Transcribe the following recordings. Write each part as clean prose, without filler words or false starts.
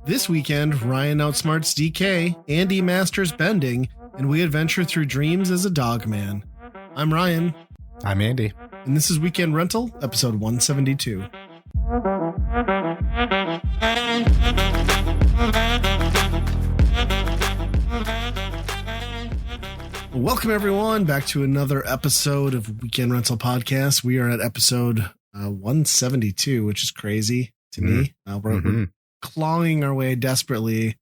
This weekend, Ryan outsmarts DK, Andy masters bending, and we adventure through dreams as a dogman. I'm Ryan. I'm Andy. And this is Weekend Rental, episode 172. Welcome, everyone, back to another episode of Weekend Rental Podcast. We are at episode 172, which is crazy to me. We're clawing our way desperately.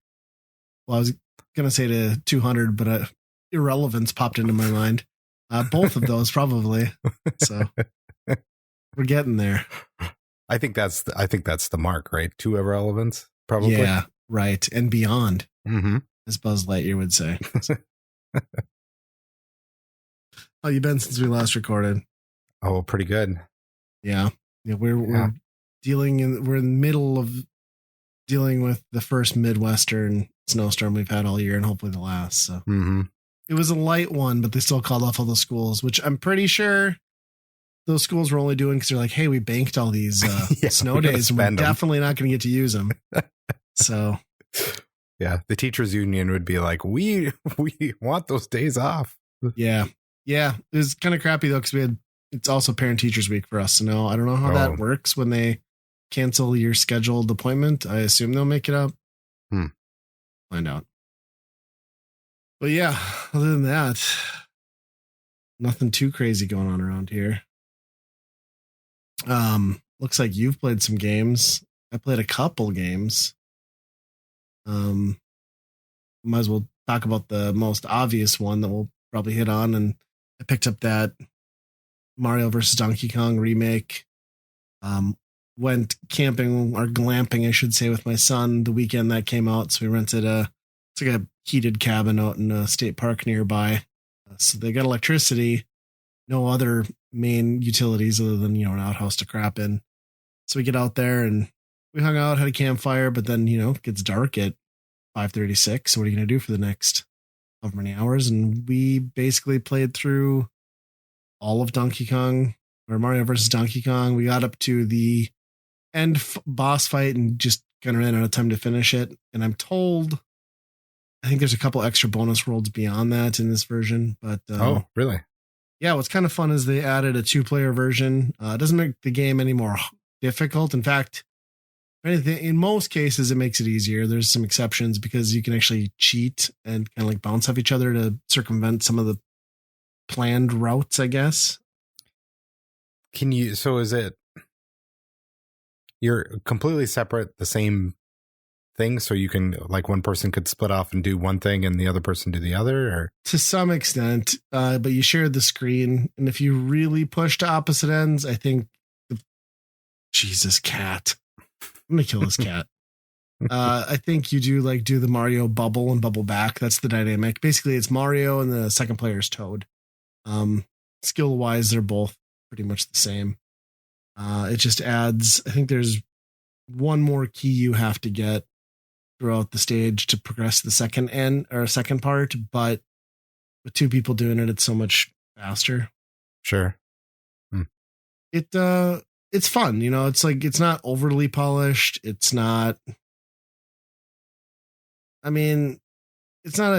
Well, I was going to say to 200, but irrelevance popped into my mind. Both of those probably. So we're getting there. I think that's the mark, right? 2 irrelevance, probably. Yeah, right. And beyond, as Buzz Lightyear would say. How you been since we last recorded? Oh, pretty good. Yeah. We're in the middle of dealing with the first Midwestern snowstorm we've had all year, and hopefully the last. So it was a light one, but they still called off all the schools, which I'm pretty sure those schools were only doing because they're like, hey, we banked all these snow days, and we're definitely not going to get to use them. So yeah, the teachers union would be like, we want those days off. Yeah, it was kind of crappy though, because it's also parent teachers week for us. So no, I don't know how that works when they cancel your scheduled appointment. I assume they'll make it up. Find out. But yeah, other than that, nothing too crazy going on around here. Looks like you've played some games. I played a couple games. Might as well talk about the most obvious one that we'll probably hit on. And I picked up that Mario vs. Donkey Kong remake. Went camping or glamping, I should say, with my son the weekend that came out. So we rented it's like a heated cabin out in a state park nearby. So they got electricity, no other main utilities other than, an outhouse to crap in. So we get out there and we hung out, had a campfire, but then, it gets dark at 5:36. So what are you going to do for the next however many hours? And we basically played through all of Donkey Kong or Mario versus Donkey Kong. We got up to the end boss fight and just kind of ran out of time to finish it. And I'm told, I think there's a couple extra bonus worlds beyond that in this version. But oh, really? Yeah, what's kind of fun is they added a 2-player version. It doesn't make the game any more difficult. In fact, in most cases, it makes it easier. There's some exceptions because you can actually cheat and kind of like bounce off each other to circumvent some of the planned routes, I guess. So is it you're completely separate, the same thing, so you can, like, one person could split off and do one thing and the other person do the other? Or to some extent, but you share the screen, and if you really push to opposite ends, I think Jesus, cat. I'm gonna kill this cat. I think you do the Mario bubble and bubble back. That's the dynamic. Basically, it's Mario and the second player is Toad. Skill wise, they're both pretty much the same. It just adds, I think there's one more key you have to get throughout the stage to progress the second part, but with 2 people doing it, it's so much faster. Sure. It's fun, it's like, it's not overly polished. It's not a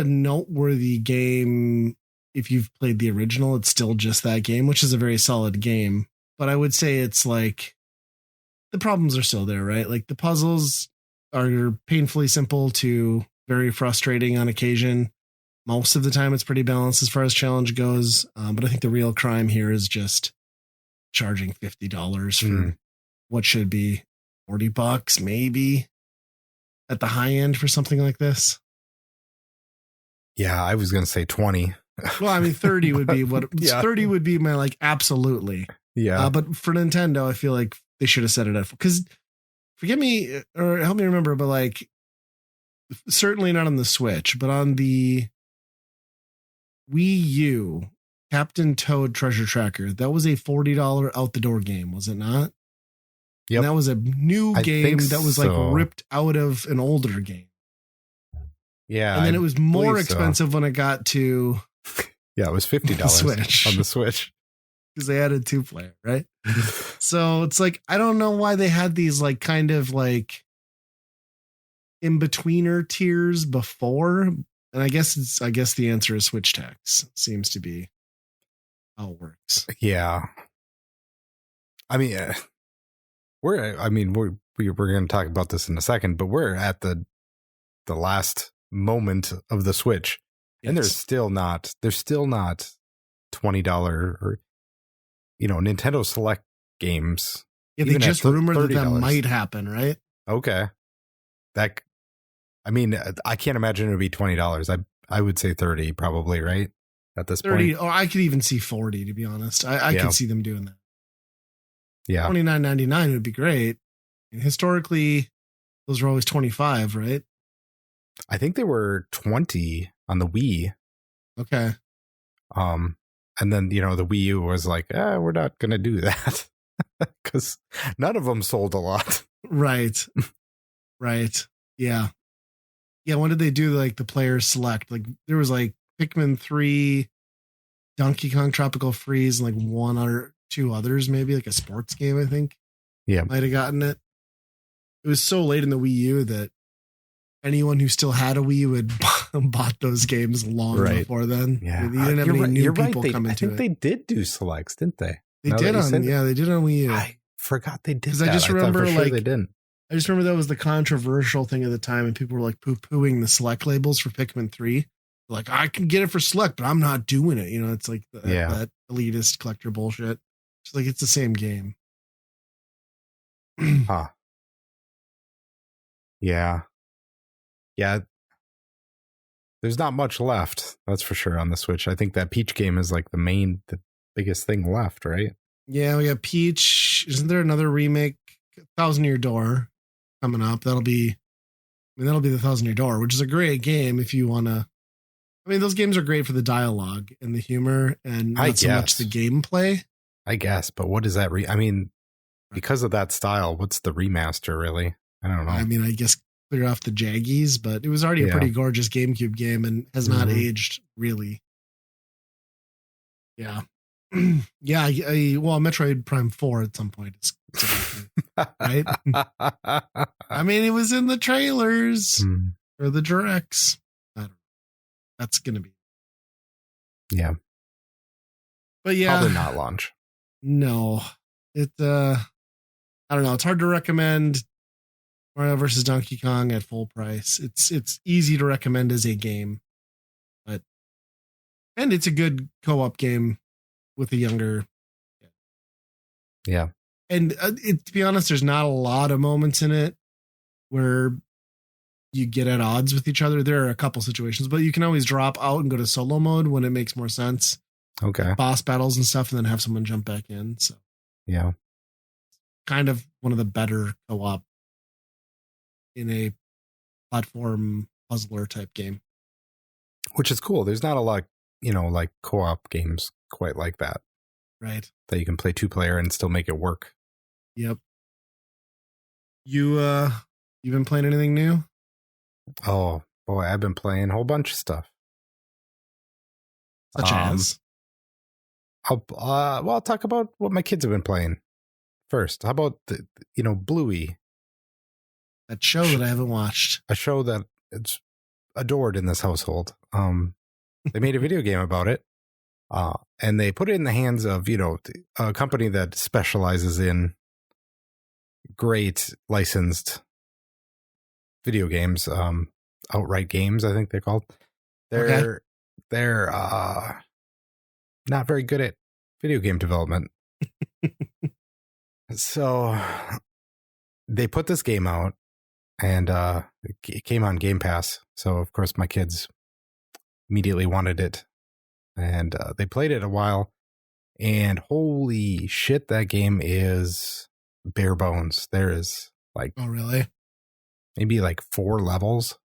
noteworthy game. If you've played the original, it's still just that game, which is a very solid game. But I would say it's like the problems are still there, right? Like the puzzles are painfully simple to very frustrating on occasion. Most of the time it's pretty balanced as far as challenge goes. But I think the real crime here is just charging $50 for what should be $40 maybe at the high end for something like this. Yeah, I was going to say 20. Well, 30 would be what 30 would be my absolutely. Yeah. But for Nintendo, I feel like they should have set it up, because forgive me or help me remember, but certainly not on the Switch, but on the Wii U, Captain Toad Treasure Tracker, that was a $40 out the door game, was it not? Yep. And that was a new game that was ripped out of an older game. Yeah. And then it was more expensive when it got to it was $50 on the Switch. Because they added 2-player, right? So it's like, I don't know why they had these like kind of like in-betweener tiers before. And I guess the answer is Switch tax seems to be how it works. Yeah. I mean, we're going to talk about this in a second, but we're at the last moment of the Switch. Yes. And there's still not $20 or, Nintendo Select games. Yeah, they just rumored that might happen, right? Okay. I can't imagine it would be $20. I would say 30 probably, right? At this 30, point. or I could even see 40, to be honest. I could see them doing that. Yeah. $29.99 would be great. And historically, those were always 25, right? I think they were 20 on the Wii. Okay. And then, the Wii U was like, we're not going to do that because none of them sold a lot. Right. Right. Yeah. Yeah. When did they do like the player select? Like there was like Pikmin 3, Donkey Kong Tropical Freeze, and like one or two others, maybe like a sports game, I think. Yeah. Might have gotten it. It was so late in the Wii U that anyone who still had a Wii U had bought those games long before then. Yeah. You didn't have any new people come into it. I think they did do selects, didn't they? They did on Wii U. I forgot they did. Because I just remember they didn't. I just remember that was the controversial thing at the time, and people were like poo-pooing the select labels for Pikmin 3. Like, I can get it for select, but I'm not doing it. It's like that elitist collector bullshit. It's like, it's the same game. Huh. Yeah. Yeah. There's not much left, that's for sure, on the Switch. I think that Peach game is like the biggest thing left, right? Yeah, we got Peach. Isn't there another remake, Thousand Year Door, coming up? That'll be the Thousand Year Door, which is a great game if you want to. I mean, those games are great for the dialogue and the humor and not so much the gameplay. I guess, but what is that? Because of that style, what's the remaster really? I don't know. I mean, I guess clear off the jaggies, but it was already a pretty gorgeous GameCube game and has not aged really. Yeah. Yeah. Well, Metroid Prime 4 at some point is right. I mean, it was in the trailers or the directs. I don't know. That's going to be. Yeah. But yeah. Probably not launch. No. I don't know. It's hard to recommend Mario vs. Donkey Kong at full price. It's easy to recommend as a game, and it's a good co-op game with a younger. Yeah. And to be honest, there's not a lot of moments in it where you get at odds with each other. There are a couple situations, but you can always drop out and go to solo mode when it makes more sense. Okay. Like boss battles and stuff, and then have someone jump back in. So yeah, kind of one of the better co-op in a platform puzzler type game. Which is cool. There's not a lot, like co-op games quite like that. Right. That you can play 2-player and still make it work. Yep. You've been playing anything new? Oh boy, I've been playing a whole bunch of stuff. Such as? I'll talk about what my kids have been playing first. How about Bluey? That show that I haven't watched. A show that it's adored in this household. They made a video game about it. And they put it in the hands of, a company that specializes in great licensed video games, outright games, I think they're called. They're not very good at video game development. So they put this game out and it came on Game Pass. So of course my kids immediately wanted it. And they played it a while, and holy shit, that game is bare bones. There is oh really? Maybe 4 levels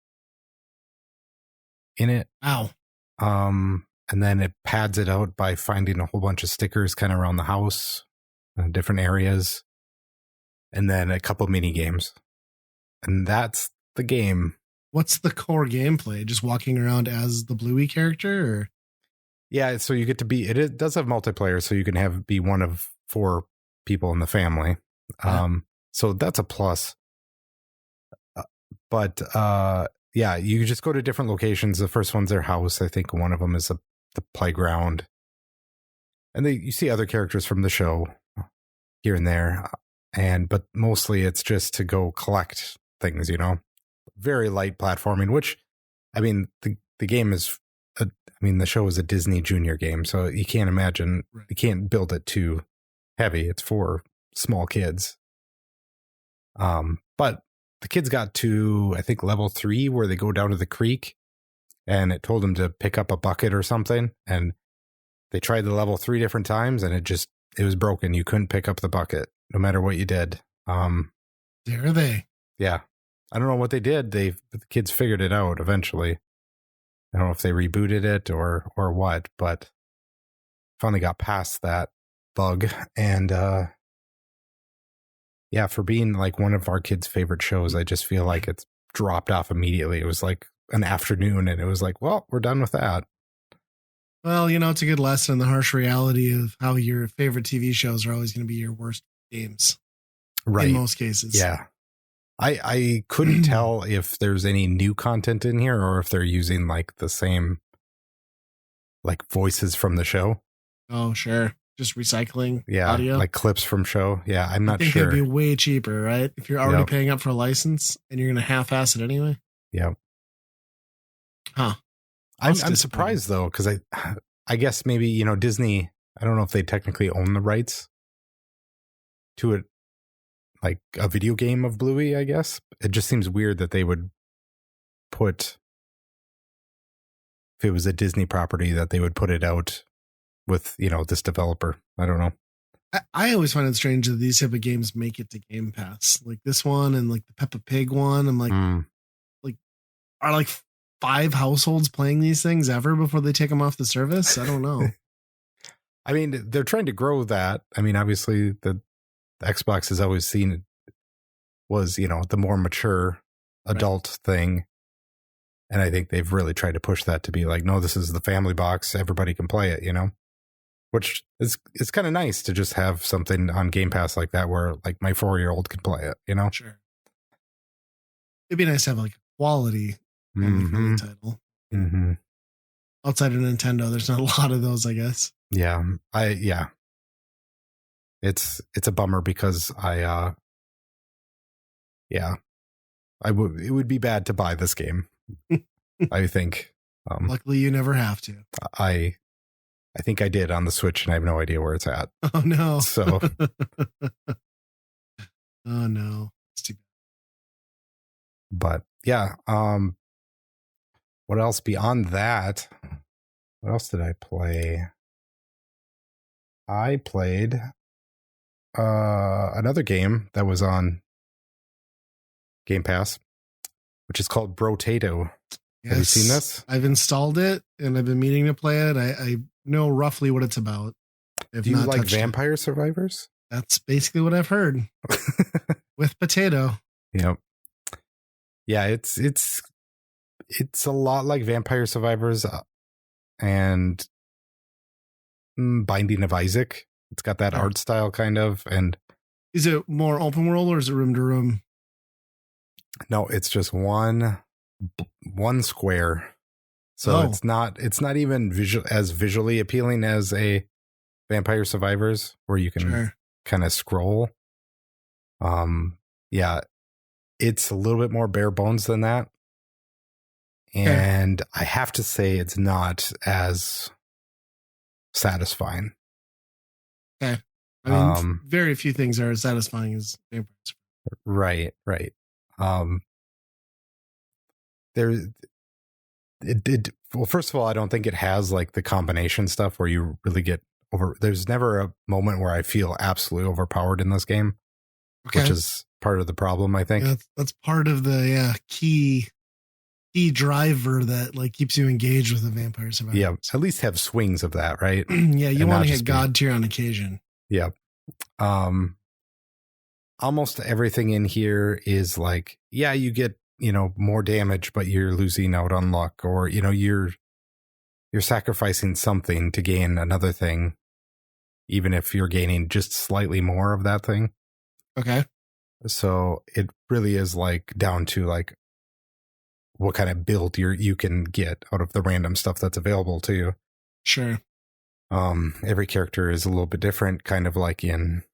in it. Wow. And then it pads it out by finding a whole bunch of stickers kind of around the house, different areas, and then a couple mini games, and that's the game. What's the core gameplay? Just walking around as the Bluey character, or? Yeah, so you get to be. It does have multiplayer, so you can be one of 4 people in the family. So that's a plus. But yeah, you just go to different locations. The first one's their house. I think one of them is the playground. And you see other characters from the show here and there. But mostly it's just to go collect things, very light platforming, which, I mean, the game is, the show is a Disney Junior game. So you can't imagine, you can't build it too heavy. It's for small kids. But the kids got to, I think, level 3 where they go down to the creek, and it told them to pick up a bucket or something. And they tried the level 3 different times, and it was broken. You couldn't pick up the bucket no matter what you did. There they. Yeah. I don't know what they did. The kids figured it out eventually. I don't know if they rebooted it or what, but finally got past that bug. And yeah, for being like one of our kids' favorite shows, I just feel like it's dropped off immediately. It was like an afternoon, and it was like, well, we're done with that. Well, it's a good lesson in the harsh reality of how your favorite TV shows are always going to be your worst games. Right. In most cases. Yeah. I couldn't tell if there's any new content in here or if they're using like the same like voices from the show. Oh, sure. Just recycling audio. Like clips from show. Yeah, I'm not sure. It'd be way cheaper, right? If you're already paying up for a license and you're going to half-ass it anyway. Yeah. Huh. I'm surprised though, because I guess maybe, Disney, I don't know if they technically own the rights to it, like a video game of Bluey, I guess. It just seems weird that they would put, if it was a Disney property, that they would put it out with, this developer. I don't know. I always find it strange that these type of games make it to Game Pass. Like this one and like the Peppa Pig one. I'm like, are like 5 households playing these things ever before they take them off the service? I don't know. I mean, they're trying to grow that. I mean, obviously the Xbox has always seen it was, the more mature adult thing. And I think they've really tried to push that to be like, no, this is the family box. Everybody can play it, which is, it's kind of nice to just have something on Game Pass like that where like my 4-year-old can play it, Sure. It'd be nice to have like a quality family title. Mm-hmm. Outside of Nintendo, there's not a lot of those, I guess. Yeah. It's a bummer because it would be bad to buy this game. I think. Luckily you never have to. I think I did on the Switch and I have no idea where it's at. Oh no. So oh no. It's too bad. But yeah, what else beyond that? What else did I play? I played another game that was on Game Pass, which is called Brotato. Yes, have you seen this? I've installed it and I've been meaning to play it. I know roughly what it's about. Do you like Vampire Survivors? That's basically what I've heard. With potato. Yep. Yeah, it's a lot like Vampire Survivors and Binding of Isaac. It's got that art style kind of. And is it more open world or is it room to room? No, it's just one square. So it's not even visually appealing as a Vampire Survivors where you can kind of scroll. Yeah, it's a little bit more bare bones than that. And I have to say it's not as satisfying. Okay. I mean, very few things are as satisfying as Vampire Survivors. Right. Well, first of all, I don't think it has like the combination stuff where you really get there's never a moment where I feel absolutely overpowered in this game, which is part of the problem, I think. Yeah, that's part of the key driver that like keeps you engaged with the Vampire Survivors. Yeah, at least have swings of that, right? Yeah, you want to hit God tier on occasion. Yeah. Almost everything in here is like, yeah, you get, more damage, but you're losing out on luck, or, you're sacrificing something to gain another thing. even if you're gaining just slightly more of that thing. Okay. So it really is like down to like what kind of build you can get out of the random stuff that's available to you. Sure. Every character is a little bit different, kind of like in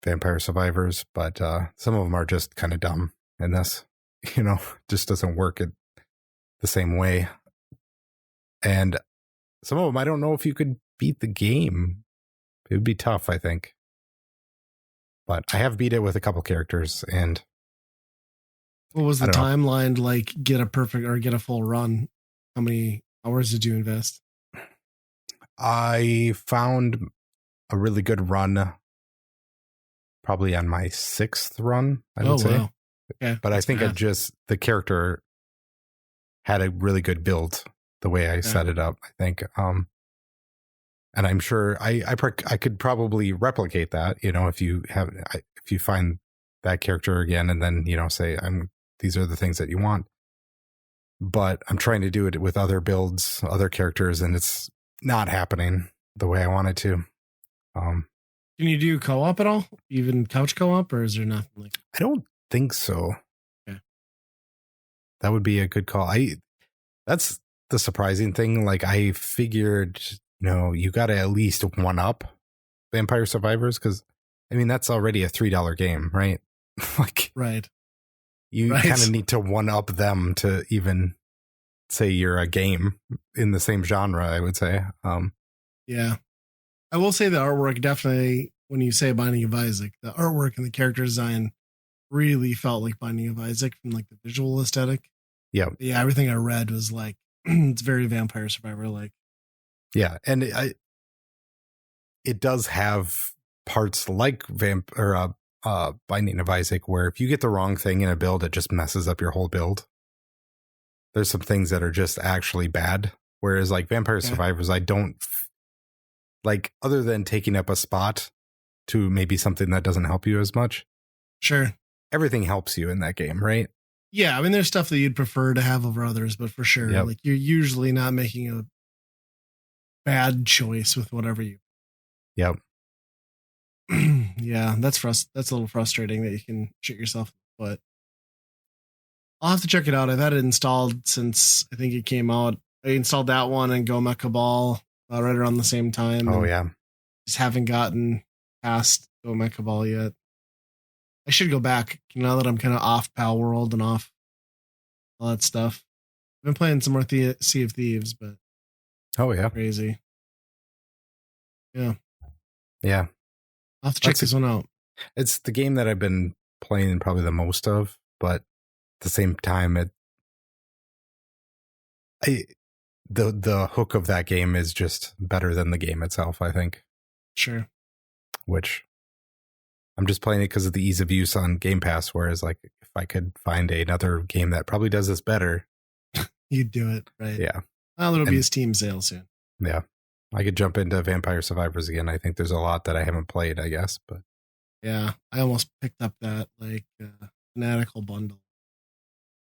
Vampire Survivors, but some of them are just kind of dumb, and this, just doesn't work the same way. And some of them, I don't know if you could beat the game. It would be tough, I think. But I have beat it with a couple characters, and what was the timeline to like get a perfect or get a full run? How many hours did you invest? I found a really good run probably on my 6th run, I would say. Wow. Okay, but I think the character had a really good build the way I set it up, I think. And I'm sure I could probably replicate that, if you find that character again and then, say these are the things that you want. But I'm trying to do it with other builds, other characters, and it's not happening the way I want it to. Can you do co-op at all? Even couch co-op, or is there nothing like? I don't think so. Okay. That would be a good call. That's the surprising thing. Like I figured, you got to at least one up Vampire Survivors, because that's already a $3 game, right? Like, right. You kind of need to one up them to even say you're a game in the same genre, I would say. Yeah. I will say the artwork definitely, when you say Binding of Isaac, the artwork and the character design really felt like Binding of Isaac from like the visual aesthetic. Yeah. Yeah. Everything I read was like, it's very Vampire Survivor like. Yeah. And it does have parts like Binding of Isaac, where if you get the wrong thing in a build, it just messes up your whole build. There's some things that are just actually bad. Whereas like Vampire Survivors, I don't like, other than taking up a spot to maybe something that doesn't help you as much. Sure. Everything helps you in that game, right? Yeah. There's stuff that you'd prefer to have over others, but for sure, like you're usually not making a bad choice with whatever you. Yep. Yeah, that's a little frustrating that you can shoot yourself in the foot. I'll have to check it out. I've had it installed since I think it came out. I installed that one and Go Mecha Ball right around the same time. Oh, yeah. Just haven't gotten past Go Mecha Ball yet. I should go back now that I'm kind of off Pal World and off all that stuff. I've been playing some more Sea of Thieves, but oh yeah, crazy. Yeah. I'll have to check this one out. It's the game that I've been playing probably the most of, but at the same time, the hook of that game is just better than the game itself, I think. Sure. Which I'm just playing it because of the ease of use on Game Pass, whereas like if I could find another game that probably does this better, you'd do it, right? Yeah. Well, there'll be a Steam sale soon. Yeah. I could jump into Vampire Survivors again. I think there's a lot that I haven't played, I guess, but yeah, I almost picked up that like fanatical bundle,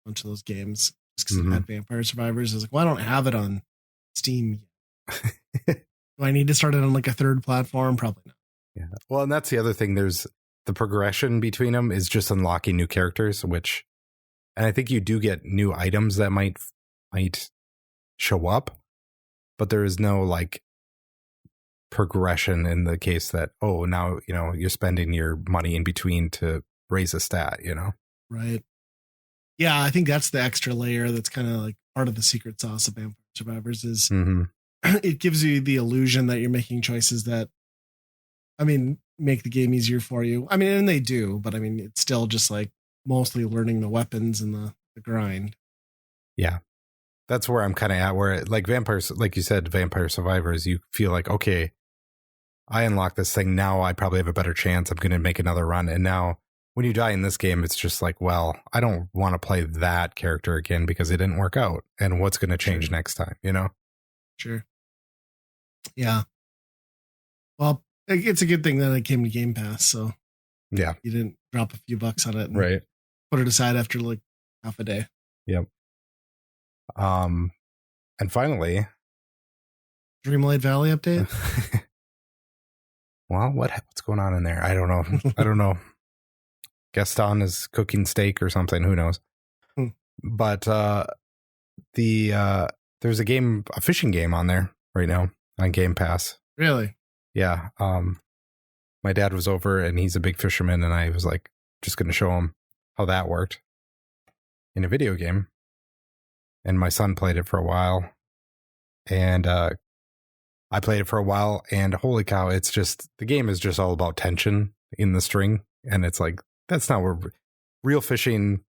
a bunch of those games just because I had Vampire Survivors. I was like, well, I don't have it on Steam yet. Do I need to start it on like a third platform? Probably not. Yeah. Well, and that's the other thing. There's the progression between them is just unlocking new characters, and I think you do get new items that might show up, but there is no like progression in the case that, oh, now, you're spending your money in between to raise a stat, Right. Yeah. I think that's the extra layer. That's kind of like part of the secret sauce of Vampire Survivors is it gives you the illusion that you're making choices that, make the game easier for you. And they do, but it's still just like mostly learning the weapons and the grind. Yeah. That's where I'm kind of at, where like vampires, like you said, Vampire Survivors, you feel like, okay, I unlock this thing. Now I probably have a better chance. I'm going to make another run. And now when you die in this game, it's just like, well, I don't want to play that character again because it didn't work out. And what's going to change next time, Sure. Yeah. Well, it's a good thing that it came to Game Pass. So yeah, you didn't drop a few bucks on it. And right. Put it aside after like half a day. Yep. And finally, Dreamlight Valley update. Well, what's going on in there? I don't know. I don't know. Gaston is cooking steak or something. Who knows? Hmm. But there's a fishing game on there right now on Game Pass. Really? Yeah. My dad was over and he's a big fisherman, and I was like, just going to show him how that worked in a video game. And my son played it for a while, and I played it for a while, and holy cow, the game is just all about tension in the string. And it's like, that's not where real fishing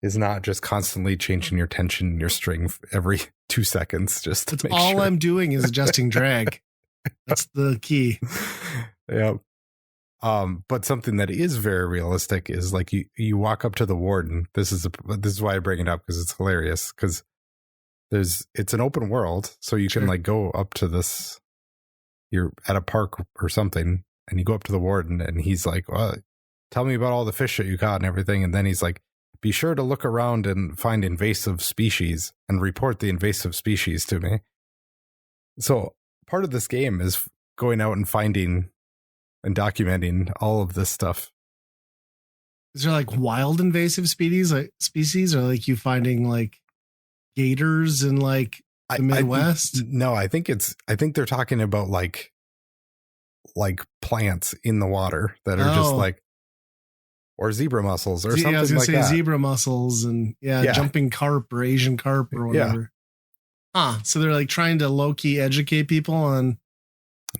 is, not just constantly changing your tension in your string every 2 seconds. Just to That's make all sure. I'm doing is adjusting drag. That's the key. Yeah. But something that is very realistic is like you walk up to the warden. This is why I bring it up, because it's hilarious. Because it's an open world, so you can like go up to this. You're at a park or something, and you go up to the warden, and he's like, "Well, tell me about all the fish that you caught and everything." And then he's like, "Be sure to look around and find invasive species and report the invasive species to me." So part of this game is going out and finding and documenting all of this stuff. Is there like wild invasive species, or like you finding like gators in like the Midwest? No, I think they're talking about like plants in the water that are just like, or zebra mussels or something. I was gonna like say that. Zebra mussels and jumping carp or Asian carp or whatever. Yeah. So they're like trying to low key educate people on.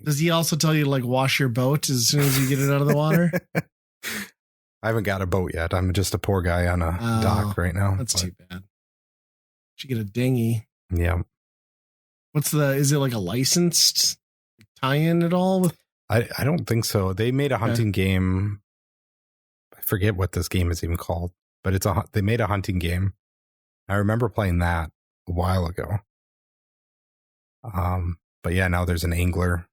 Does he also tell you to like wash your boat as soon as you get it out of the water? I haven't got a boat yet. I'm just a poor guy on a dock right now. That's too bad. Should get a dinghy. Yeah. Is it like a licensed tie-in at all? I don't think so. They made a hunting game. I forget what this game is even called, but they made a hunting game. I remember playing that a while ago. But yeah, now there's an angler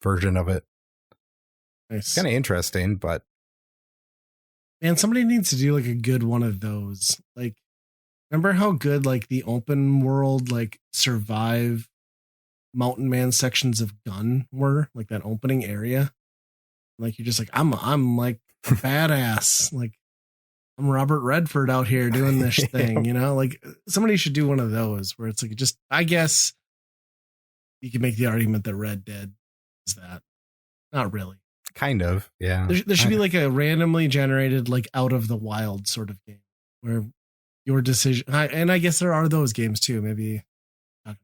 version of it. Nice. It's kind of interesting, but man, somebody needs to do like a good one of those. Like, remember how good like the open world like survive Mountain Man sections of Gun were, like that opening area? Like you're just like, I'm like a badass, like I'm Robert Redford out here doing this thing, you know? Like somebody should do one of those where it's like, just, I guess you can make the argument that Red Dead is that. Not really. Kind of, yeah. There should be like a randomly generated, like out of the wild sort of game where your decision, and I guess there are those games too. Maybe The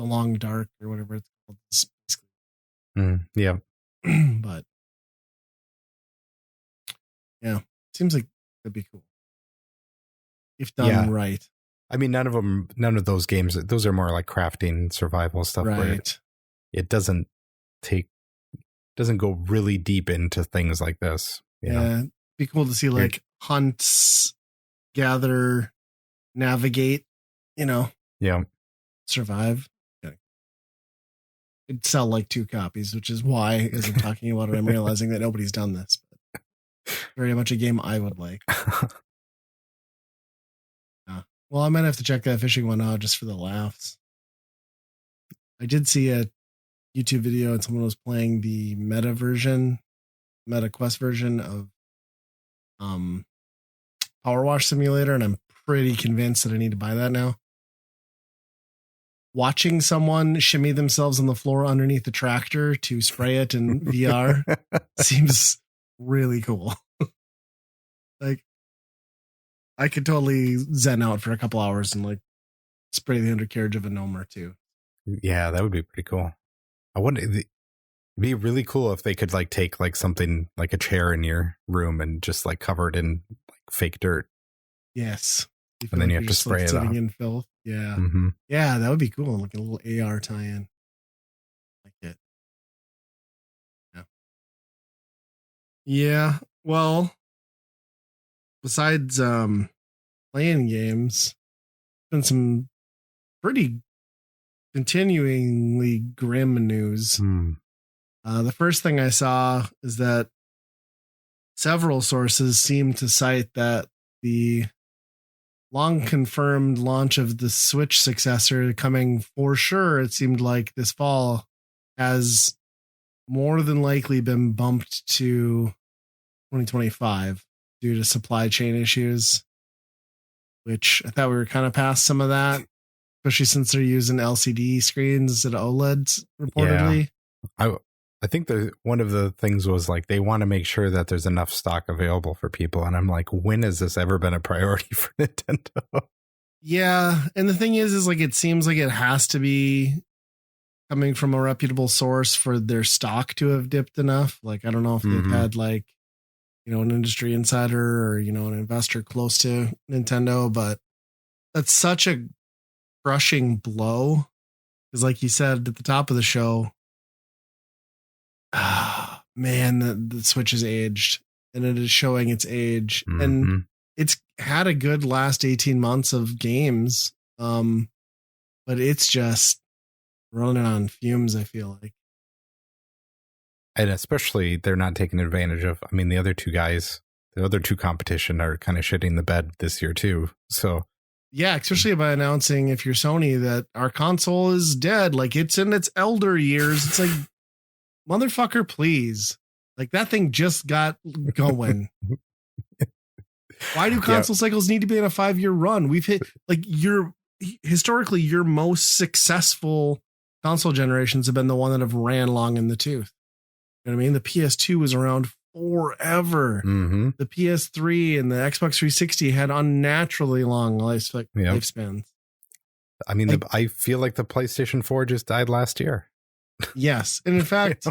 Long Dark or whatever it's called. Yeah. But yeah, seems like that'd be cool if done right. I mean, none of those games, those are more like crafting survival stuff, right? Where it doesn't go really deep into things like this. You know? It'd be cool to see like hunts, gather, navigate, you know, survive. It'd sell like 2 copies, which is why, as I'm talking about it, I'm realizing that nobody's done this. But very much a game I would like. Well, I might have to check that fishing one out just for the laughs. I did see a YouTube video and someone was playing the Meta Quest version of Power Wash Simulator, and I'm pretty convinced that I need to buy that now. Watching someone shimmy themselves on the floor underneath the tractor to spray it in VR seems really cool. Like, I could totally zen out for a couple hours and like spray the undercarriage of a gnome or two. Yeah, that would be pretty cool. I wonder, it'd be really cool if they could like take like something like a chair in your room and just like cover it in like fake dirt. Yes. And then you have to spray it sitting off. in filth. Yeah. Mm-hmm. Yeah, that would be cool. Like a little AR tie-in. Like it. Yeah. Yeah. Well, besides playing games, been some pretty continuingly grim news. The first thing I saw is that several sources seem to cite that the long confirmed launch of the Switch successor coming for sure, it seemed like this fall, has more than likely been bumped to 2025 due to supply chain issues, which I thought we were kind of past some of that, especially since they're using LCD screens instead of OLEDs reportedly. Yeah. I think one of the things was like they want to make sure that there's enough stock available for people. And I'm like, when has this ever been a priority for Nintendo? Yeah. And the thing is like it seems like it has to be coming from a reputable source for their stock to have dipped enough. Like, I don't know if they've had like, an industry insider or, an investor close to Nintendo, but that's such a crushing blow. Because like you said at the top of the show, man, the Switch is aged and it is showing its age. And it's had a good last 18 months of games. But it's just running on fumes, I feel like. And especially they're not taking advantage of, the other two guys, the other two competition are kind of shitting the bed this year too. So yeah, especially by announcing, if you're Sony, that our console is dead, like it's in its elder years. It's like, motherfucker, please. Like that thing just got going. Why do console cycles need to be in a 5-year run? We've hit like historically your most successful console generations have been the one that have ran long in the tooth. You know what I mean? The PS2 was around forever. The PS3 and the Xbox 360 had unnaturally long lifespans. I feel like the PlayStation 4 just died last year. Yes. And in fact,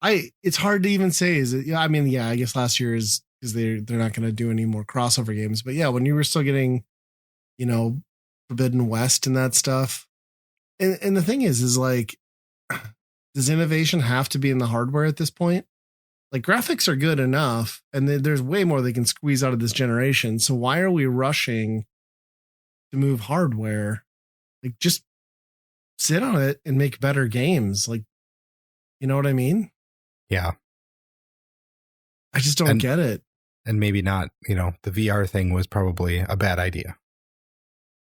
it's hard to even say, is it? I guess last year is because they're not going to do any more crossover games. But yeah, when you were still getting, Forbidden West and that stuff. And the thing is like, does innovation have to be in the hardware at this point? Like graphics are good enough and there's way more they can squeeze out of this generation. So why are we rushing to move hardware? Like just sit on it and make better games. Like, you know what I mean? Yeah. I just don't get it. And maybe not, the VR thing was probably a bad idea.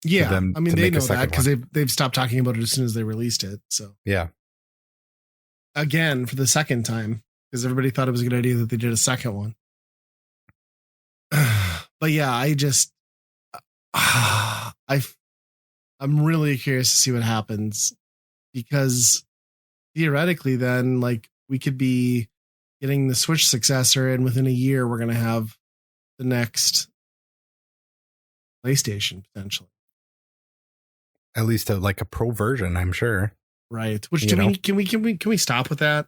Yeah. They know that because they've stopped talking about it as soon as they released it. So yeah. Again, for the second time, because everybody thought it was a good idea that they did a second one. But yeah, I'm really curious to see what happens, because theoretically then like we could be getting the Switch successor and within a year we're going to have the next PlayStation potentially. At least a pro version, I'm sure. Right. Which can we stop with that?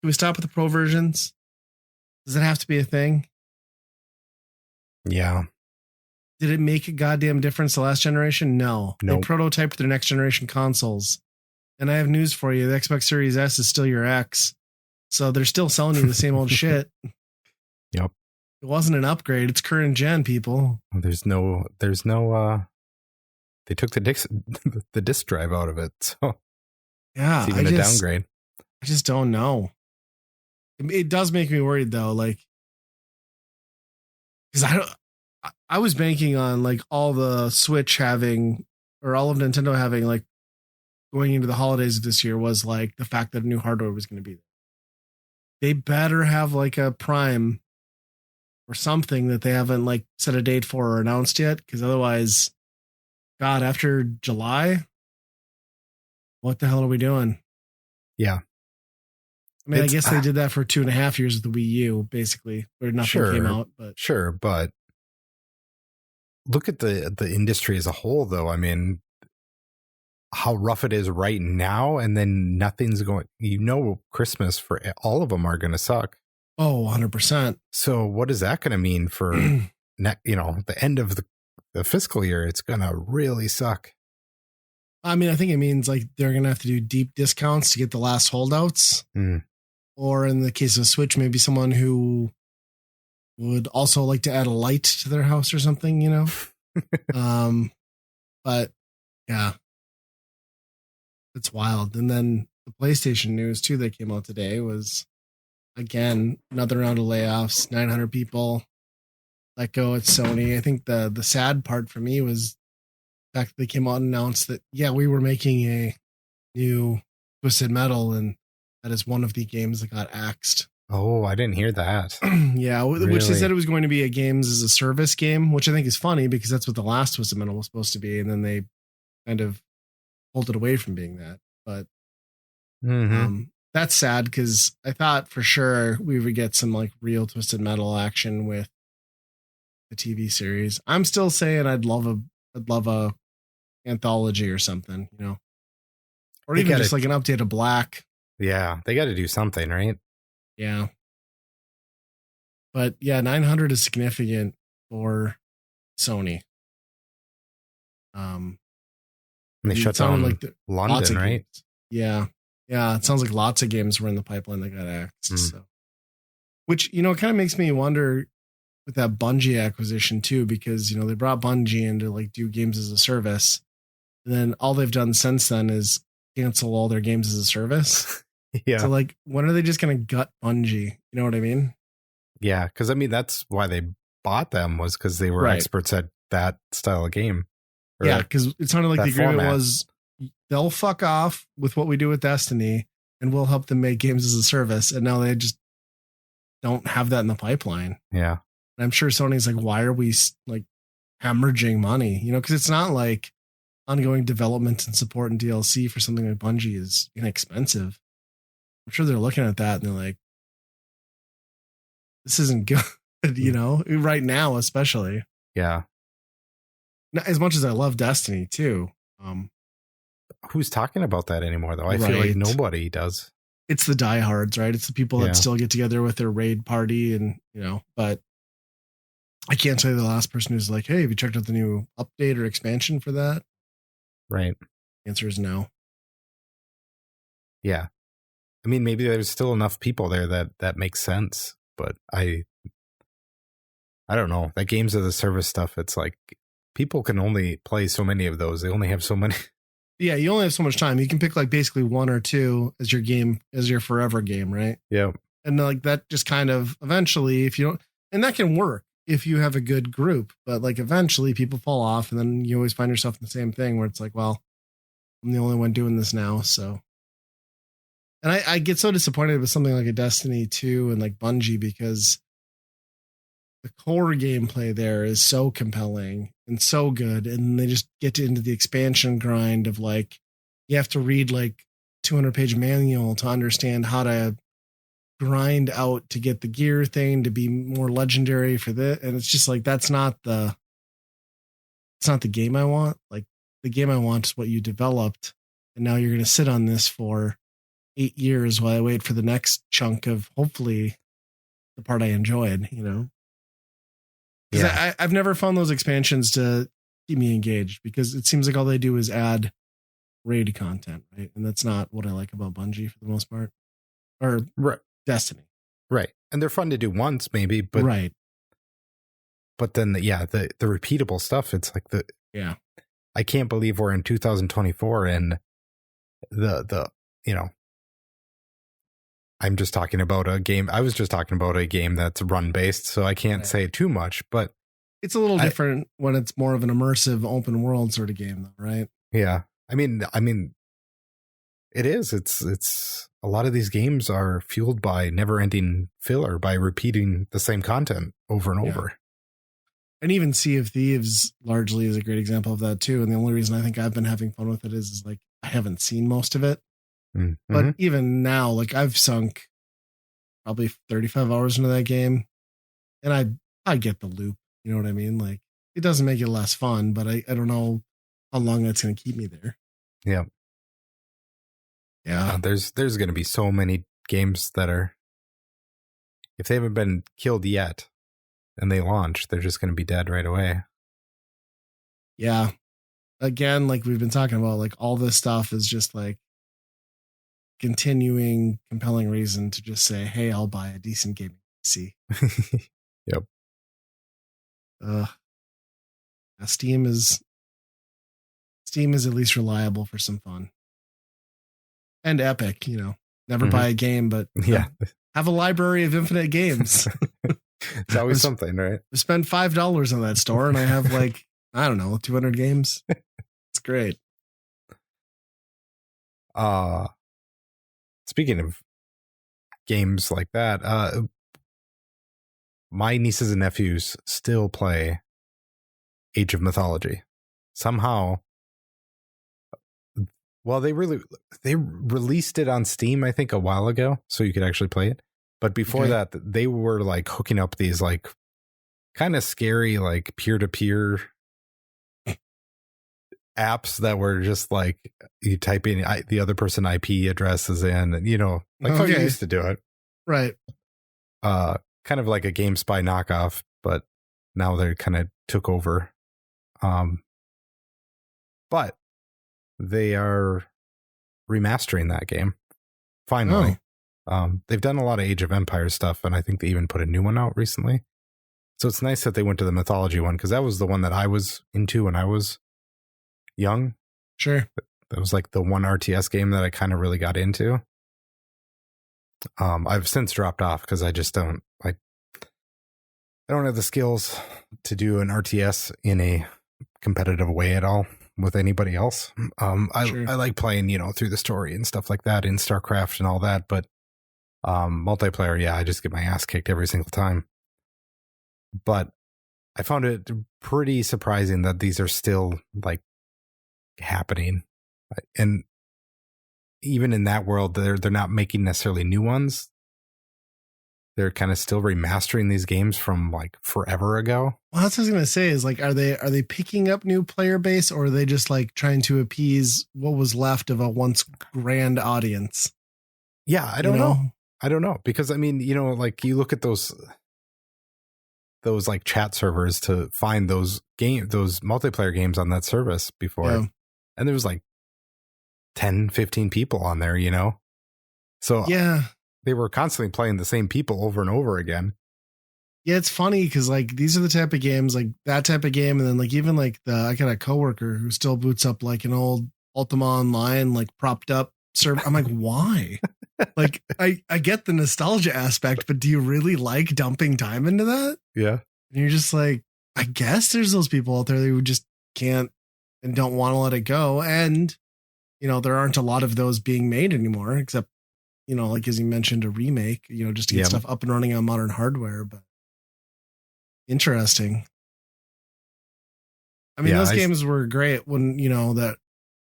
Can we stop with the pro versions? Does it have to be a thing? Yeah. Did it make a goddamn difference the last generation? No. Nope. They prototyped their next generation consoles. And I have news for you. The Xbox Series S is still your X. So they're still selling you the same old shit. Yep. It wasn't an upgrade. It's current gen, people. There's no they took the disk drive out of it. So yeah, it's even a downgrade. I just don't know. It does make me worried though, like, because I was banking on like all the Switch having, or all of Nintendo having, like going into the holidays of this year was like the fact that new hardware was going to be there. They better have like a Prime or something that they haven't like set a date for or announced yet, because otherwise, God, after July, what the hell are we doing? Yeah. I guess they did that for 2.5 years with the Wii U, basically, where nothing came out. But but look at the industry as a whole, though. I mean, how rough it is right now, and then nothing's going. Christmas for all of them are going to suck. Oh, 100%. So what is that going to mean for the end of the fiscal year? It's going to really suck. I think it means like they're going to have to do deep discounts to get the last holdouts. Or in the case of Switch, maybe someone who would also like to add a light to their house or something, But yeah, it's wild. And then the PlayStation news too that came out today was, again, another round of layoffs, 900 people let go at Sony. I think the sad part for me was the fact that they came out and announced that, yeah, we were making a new Twisted Metal and That is one of the games that got axed. Oh, I didn't hear that. Yeah, which they Really? said it was going to be a games as a service game, which I think is funny because that's what The Last was supposed to be, and then they kind of pulled it away from being that. But that's sad because I thought for sure we would get some like real Twisted Metal action with the TV series. I'm still saying I'd love a anthology or something, you know, or even just like an update of Black. Yeah, they got to do something, right? Yeah. But yeah, 900 is significant for Sony. They shut down like London, right? Games. Yeah. Yeah. It sounds like lots of games were in the pipeline that got axed. So, which, you know, kind of makes me wonder with that Bungie acquisition too, because, you know, they brought Bungie in to like do games as a service. And then all they've done since then is cancel all their games as a service. Yeah. So like, when are they just going to gut Bungie? You know what I mean? Yeah. Cause I mean, that's why they bought them, was because they were experts at that style of game. Yeah. Cause it sounded like the agreement was they'll fuck off with what we do with Destiny and we'll help them make games as a service. And now they just don't have that in the pipeline. Yeah. And I'm sure Sony's like, why are we like hemorrhaging money? You know, cause it's not like ongoing development and support and DLC for something like Bungie is inexpensive. I'm sure they're looking at that and they're like, this isn't good, you know, right now, especially. Yeah. Not as much as I love Destiny too. Who's talking about that anymore though? I feel like nobody does. It's the diehards, right? It's the people that still get together with their raid party and, you know, but I can't tell you the last person who's like, hey, have you checked out the new update or expansion for that? Right. The answer is no. Yeah. I mean, maybe there's still enough people there that makes sense, but I don't know. That games as a service stuff, it's like people can only play so many of those. They only have so many. Yeah, you only have so much time. You can pick like basically one or two as your game, as your forever game, right? Yeah. And like that just kind of eventually, if you don't, and that can work if you have a good group, but like eventually people fall off and then you always find yourself in the same thing where it's like, well, I'm the only one doing this now. So, and I get so disappointed with something like a Destiny 2 and like Bungie because the core gameplay there is so compelling and so good. And they just get into the expansion grind of like, you have to read like 200-page manual to understand how to grind out to get the gear thing to be more legendary for this. And it's just like, it's not the game I want. Like the game I want is what you developed. And now you're going to sit on this for 8 years while I wait for the next chunk of hopefully the part I enjoyed, you know? Yeah. I've never found those expansions to keep me engaged because it seems like all they do is add raid content, right? And that's not what I like about Bungie for the most part, or Destiny, right? And they're fun to do once, maybe, but But then, the repeatable stuff. It's like I can't believe we're in 2024 and the you know. I'm just talking about a game. I was just talking about a game that's run based, so I can't say too much, but it's a little different when it's more of an immersive open world sort of game though, right? Yeah. I mean, it is. It's a lot of these games are fueled by never ending filler, by repeating the same content over and over. And even Sea of Thieves largely is a great example of that too. And the only reason I think I've been having fun with it is like, I haven't seen most of it. Mm-hmm. But even now, like I've sunk probably 35 hours into that game and I get the loop. You know what I mean? Like it doesn't make it less fun, but I don't know how long that's going to keep me there. Yeah. Yeah. There's going to be so many games that are, if they haven't been killed yet and they launch, they're just going to be dead right away. Yeah. Again, like we've been talking about, like all this stuff is just like continuing compelling reason to just say, hey, I'll buy a decent gaming PC. Yep. Steam is at least reliable for some fun. And Epic, you know, never buy a game, but have a library of infinite games. It's always something, right? I spend $5 on that store and I have like, I don't know, 200 games. It's great. Speaking of games like that. My nieces and nephews still play Age of Mythology. Somehow, well, they released it on Steam, I think, a while ago, so you could actually play it. But before that, they were like hooking up these like kind of scary like peer-to-peer apps that were just like you type in the other person IP addresses in, and like how you used to do it, right? Kind of like a GameSpy knockoff, but now they kind of took over. But they are remastering that game finally. They've done a lot of Age of Empires stuff, and I think they even put a new one out recently. So it's nice that they went to the mythology one, because that was the one that I was into when I was young. Sure. That was like the one RTS game that I kind of really got into. I've since dropped off because I just don't like. I don't have the skills to do an RTS in a competitive way at all with anybody else. I like playing, through the story and stuff like that in StarCraft and all that, but multiplayer, yeah, I just get my ass kicked every single time. But I found it pretty surprising that these are still like happening, and even in that world, they're not making necessarily new ones. They're kind of still remastering these games from like forever ago. Well, that's what I was gonna say. Is like, are they picking up new player base, or are they just like trying to appease what was left of a once grand audience? Yeah, I don't know. I don't know, because I mean, like you look at those like chat servers to find those multiplayer games on that service before, and there was like 10, 15 people on there, so yeah, they were constantly playing the same people over and over again. Yeah, it's funny because like these are the type of games, like that type of game, and then like even like I got a coworker who still boots up like an old Ultima Online like propped up server. I'm like, why? Like I get the nostalgia aspect, but do you really like dumping time into that? Yeah. And you're just like, I guess there's those people out there who just can't and don't want to let it go. And, there aren't a lot of those being made anymore, except, like as you mentioned, a remake, just to get stuff up and running on modern hardware. But interesting. I mean, those games were great when, that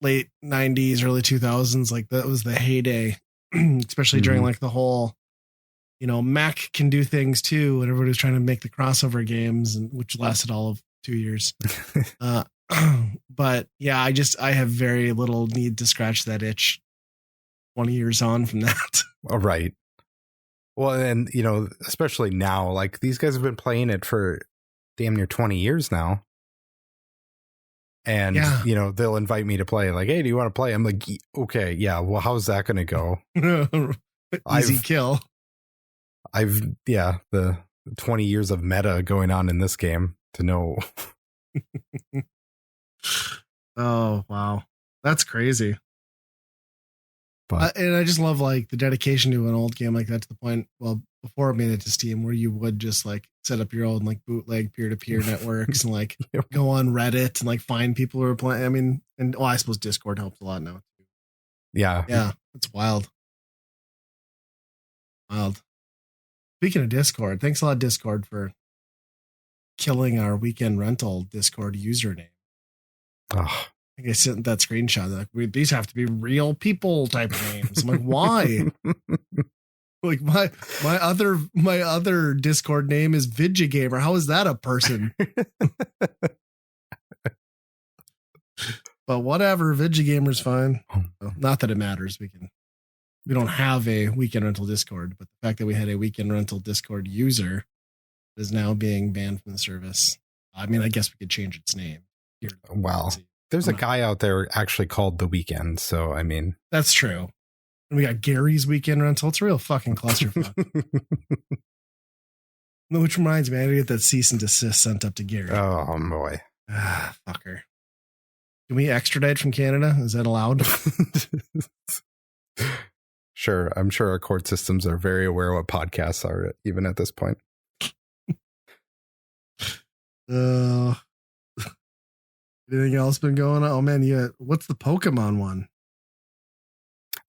late 90s, early 2000s, like that was the heyday, especially during like the whole, Mac can do things too, and everybody was trying to make the crossover games, and which lasted all of 2 years. But yeah, I have very little need to scratch that itch 20 years on from that. All right. Well, and especially now, like these guys have been playing it for damn near 20 years now. And, they'll invite me to play, like, hey, do you want to play? I'm like, okay, yeah, well, how's that going to go? Easy kill. The 20 years of meta going on in this game to know. Oh, wow. That's crazy. But, and I just love like the dedication to an old game like that, to the point, well, before I made it to Steam, where you would just like set up your own like bootleg peer-to-peer networks and like go on Reddit and like find people who are playing. I mean, and I suppose Discord helps a lot now too. Yeah. Yeah. It's wild. Wild. Speaking of Discord, thanks a lot, Discord, for killing our weekend rental Discord username. Oh. I think I sent that screenshot. Like, these have to be real people type names. I'm like, why? Like my other Discord name is Vidjagamer. How is that a person? But whatever, Vidjagamer's fine. Not that it matters. We don't have a weekend rental Discord, but the fact that we had a weekend rental Discord user is now being banned from the service. I mean, I guess we could change its name. Wow. There's a guy out there actually called The Weekend, so I mean, that's true. And we got Gary's weekend rental. It's a real fucking clusterfuck. Which reminds me, I had to get that cease and desist sent up to Gary. Oh boy. Fucker. Can we extradite from Canada? Is that allowed? Sure. I'm sure our court systems are very aware what podcasts are, even at this point. Anything else been going on? Oh man, what's the Pokemon one?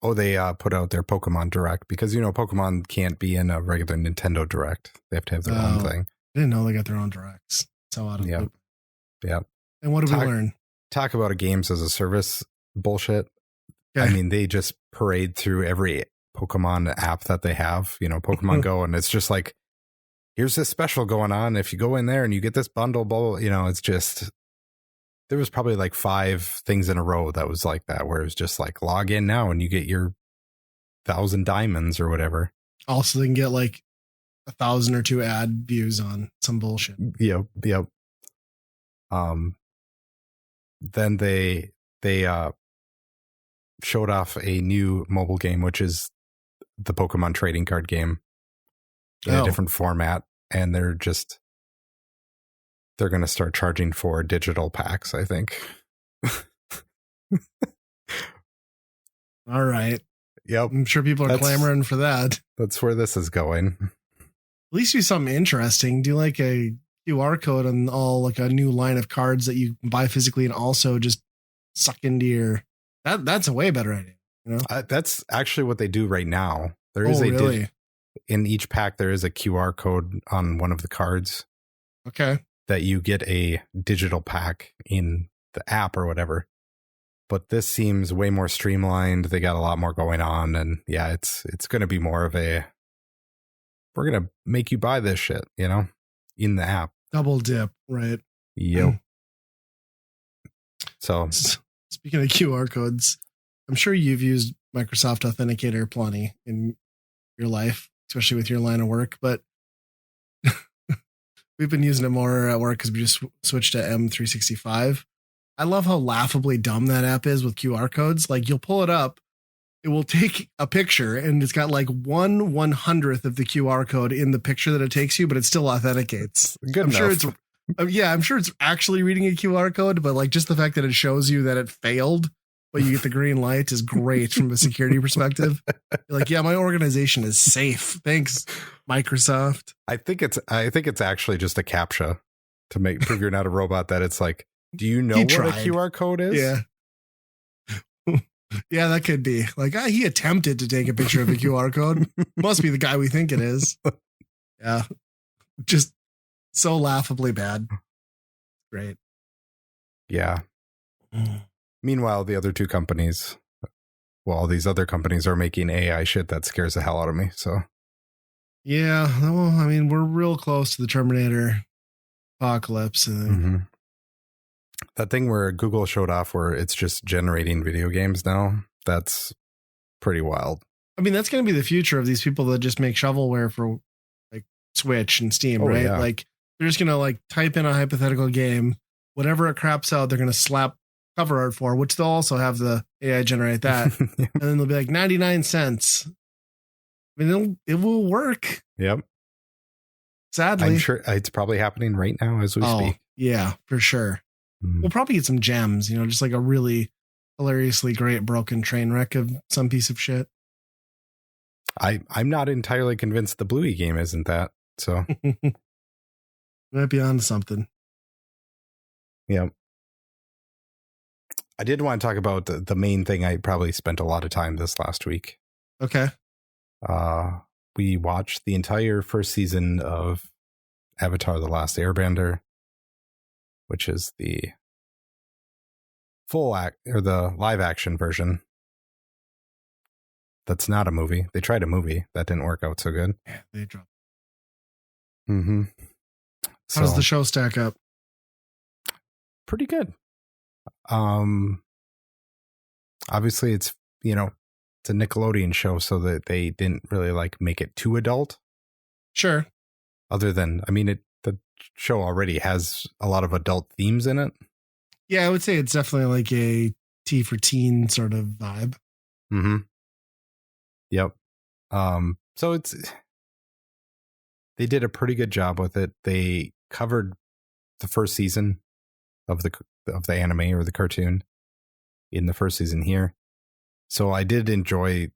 Oh, they put out their Pokemon Direct because, Pokemon can't be in a regular Nintendo Direct. They have to have their own thing. I didn't know they got their own directs. So out of the loop. Yeah. And what did we learn? Talk about a games as a service bullshit. Okay. I mean, they just parade through every Pokemon app that they have, Pokemon Go. And it's just like, here's this special going on. If you go in there and you get this bundle, it's just, there was probably like 5 things in a row that was like that, where it was just like, log in now and you get your 1,000 diamonds or whatever. Also, they can get like 1,000 or 2 ad views on some bullshit. Yep. Then they showed off a new mobile game, which is the Pokemon trading card game in a different format. And they're going to start charging for digital packs, I think. All right. Yep. I'm sure people are clamoring for that. That's where this is going. At least do something interesting. Do like a QR code on all like a new line of cards that you buy physically and also just suck into your... That's a way better idea. That's actually what they do right now. There is in each pack, there is a QR code on one of the cards. Okay. That you get a digital pack in the app or whatever. But this seems way more streamlined. They got a lot more going on. And yeah, it's going to be more of a, we're going to make you buy this shit, in the app. Double dip, right? Yep. So speaking of QR codes, I'm sure you've used Microsoft Authenticator plenty in your life, especially with your line of work, but we've been using it more at work because we just switched to M365. I love how laughably dumb that app is with QR codes. Like, you'll pull it up, it will take a picture, and it's got like 1/100th of the QR code in the picture that it takes you, but it still authenticates. Good enough. Sure it's I'm sure it's actually reading a QR code, but like just the fact that it shows you that it failed, but you get the green light is great from a security perspective. You're like, yeah, my organization is safe. Thanks, Microsoft. I think it's actually just a CAPTCHA to prove you're not a robot. That it's like, do you know what a QR code is? Yeah. Yeah, that could be. Like, he attempted to take a picture of a QR code. Must be the guy we think it is. Yeah. Just so laughably bad. Great. Yeah. Meanwhile, the other 2 companies, all these other companies are making AI shit that scares the hell out of me. So, yeah. Well, I mean, we're real close to the Terminator apocalypse. That thing where Google showed off where it's just generating video games now, that's pretty wild. I mean, that's going to be the future of these people that just make shovelware for like Switch and Steam, right? Yeah. Like, they're just going to like type in a hypothetical game, whatever it craps out, they're going to slap cover art for, which they'll also have the AI generate that. And then they'll be like 99 cents. I mean, it will work. Yep. Sadly. I'm sure it's probably happening right now as we speak. Yeah, for sure. We'll probably get some gems, just like a really hilariously great broken train wreck of some piece of shit. I'm not entirely convinced the Bluey game isn't that. So might be onto something. Yeah. I did want to talk about the main thing. I probably spent a lot of time this last week. Okay. We watched the entire first season of Avatar: The Last Airbender, which is the the live action version. That's not a movie. They tried a movie that didn't work out so good. Yeah, they dropped. Mm-hmm. How does the show stack up? Pretty good. Obviously it's a Nickelodeon show, so that they didn't really like make it too adult. Sure. Other than, the show already has a lot of adult themes in it. Yeah, I would say it's definitely like a T for teen sort of vibe. Mm-hmm. Yep. So they did a pretty good job with it. They covered the first season of the anime or the cartoon in the first season here. So I did enjoy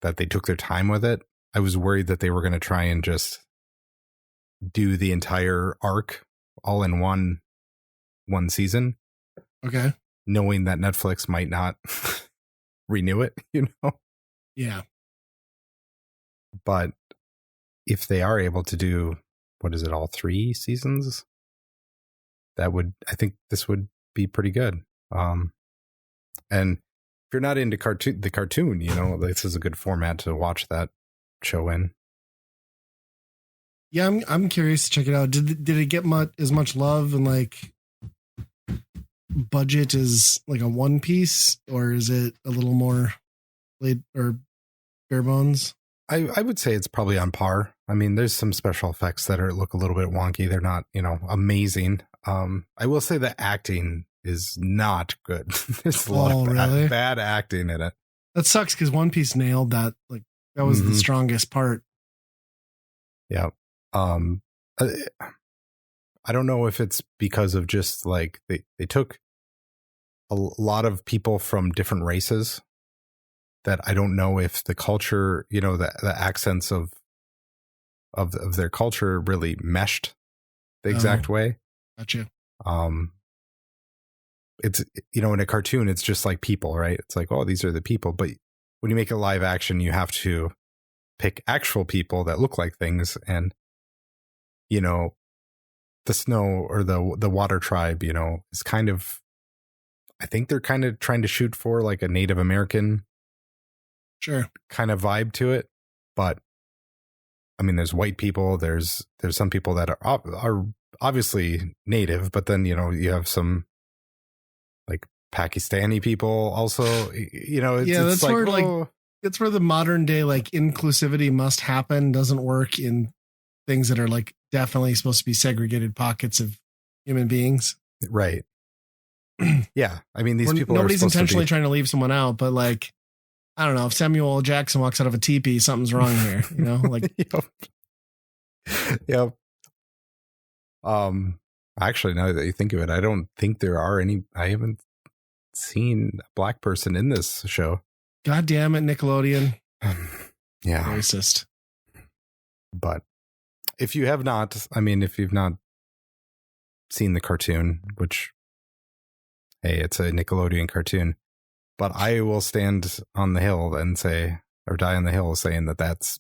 that they took their time with it. I was worried that they were going to try and just do the entire arc all in one season. Okay. Knowing that Netflix might not renew it, Yeah. But if they are able to do, what is it, all 3 seasons, I think this would be pretty good. And if you're not into the cartoon, this is a good format to watch that show in. Yeah, I'm curious to check it out. Did it get as much love and like budget as like a One Piece, or is it a little more laid or bare bones? I would say it's probably on par. I mean, there's some special effects that look a little bit wonky. They're not, amazing. I will say the acting is not good. There's a lot of bad acting in it. That sucks because One Piece nailed that. Like that was the strongest part. Yeah. I don't know if it's because of just like they took a lot of people from different races that I don't know if the culture, the accents of their culture really meshed the exact way. Gotcha. It's, in a cartoon, it's just like people, right? It's like, oh, these are the people. But when you make a live action, you have to pick actual people that look like things. And, the snow or the water tribe, is kind of, I think they're kind of trying to shoot for like a Native American kind of vibe to it. But I mean, there's white people, there's some people that are obviously native, but then, you have some like Pakistani people also, that's like, where it's where the modern day like inclusivity must happen doesn't work in things that are like definitely supposed to be segregated pockets of human beings. Right. Yeah. I mean, nobody's intentionally trying to leave someone out, but like, I don't know, if Samuel L. Jackson walks out of a teepee, something's wrong here, like. Yep. Actually, now that you think of it, I don't think there are any. I haven't seen a black person in this show. God damn it, Nickelodeon. Yeah. Racist. But if you've not seen the cartoon, which, hey, it's a Nickelodeon cartoon, but I will stand on the hill and say, or die on the hill saying that that's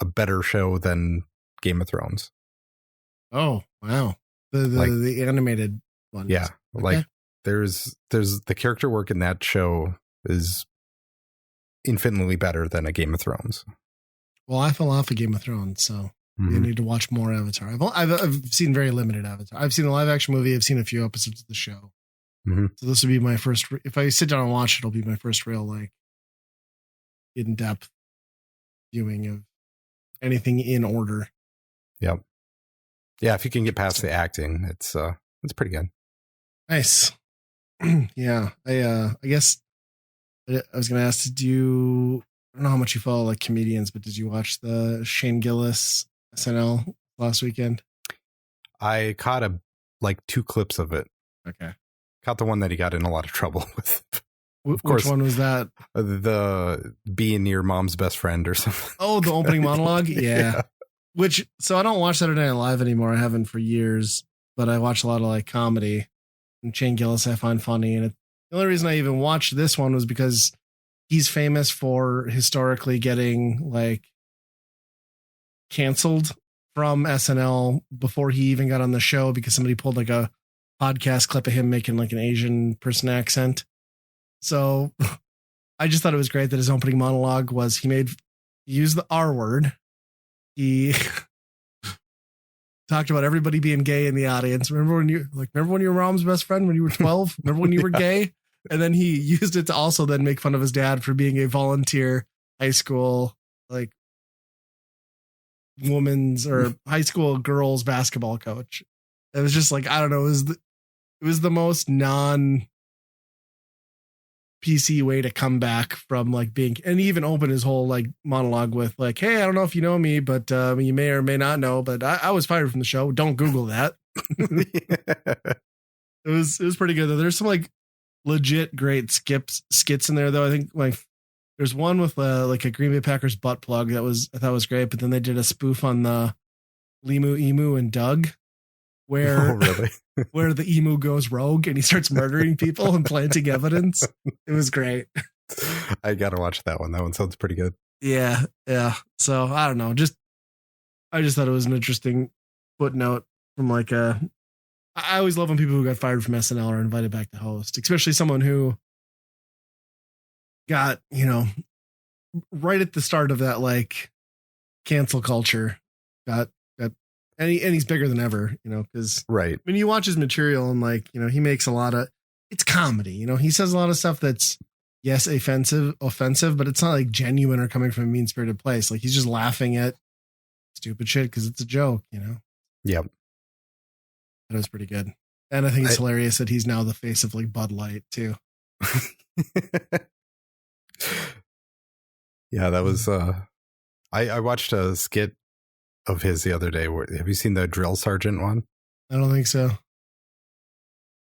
a better show than Game of Thrones. Oh, wow. The animated one. Yeah. Okay. Like there's the character work in that show is infinitely better than a Game of Thrones. Well, I fell off of Game of Thrones, so you need to watch more Avatar. I've seen very limited Avatar. I've seen the live action movie. I've seen a few episodes of the show. So this would be my first. If I sit down and watch it, it'll be my first real like in-depth viewing of anything in order. Yep. Yeah, if you can get past the acting, it's pretty good. Nice. Yeah, I guess I was gonna ask, I don't know how much you follow like comedians, but did you watch the Shane Gillis SNL last weekend? I caught 2 clips of it. Okay. Caught the one that he got in a lot of trouble with. Of course. Which one was that? The being your mom's best friend or something. Oh, the opening monologue? Yeah. So I don't watch Saturday Night Live anymore. I haven't for years, but I watch a lot of like comedy, and Shane Gillis I find funny. And the only reason I even watched this one was because he's famous for historically getting like canceled from SNL before he even got on the show because somebody pulled like a podcast clip of him making like an Asian person accent. So I just thought it was great that his opening monologue was he used the R word. He talked about everybody being gay in the audience. Remember when you were mom's best friend when you were 12? Remember when you were gay? And then he used it to also then make fun of his dad for being a volunteer high school, like women's or high school girls basketball coach. It was just like, I don't know. It was the most non PC way to come back from like being, and he even opened his whole like monologue with like, hey, I don't know if you know me, but you may or may not know, but I was fired from the show. Don't Google that. It was pretty good though. There's some like legit great skits in there though. I think like there's one with like a Green Bay Packers butt plug I thought was great, but then they did a spoof on the Limu, Emu, and Doug where where the emu goes rogue and he starts murdering people and planting evidence. It was great. I gotta watch that one. That one sounds pretty good. Yeah. So I don't know. I just thought it was an interesting footnote from like I always love when people who got fired from SNL are invited back to host, especially someone who got, right at the start of that like cancel culture, got and he's bigger than ever, because Right. when you watch his material and like, he makes a lot of, it's comedy, he says a lot of stuff that's yes, offensive, but it's not like genuine or coming from a mean spirited place. Like he's just laughing at stupid shit because it's a joke, Yep. That was pretty good. And I think it's hilarious that he's now the face of like Bud Light too. Yeah, that was I watched a skit of his the other day. Have you seen the drill sergeant one? I don't think so.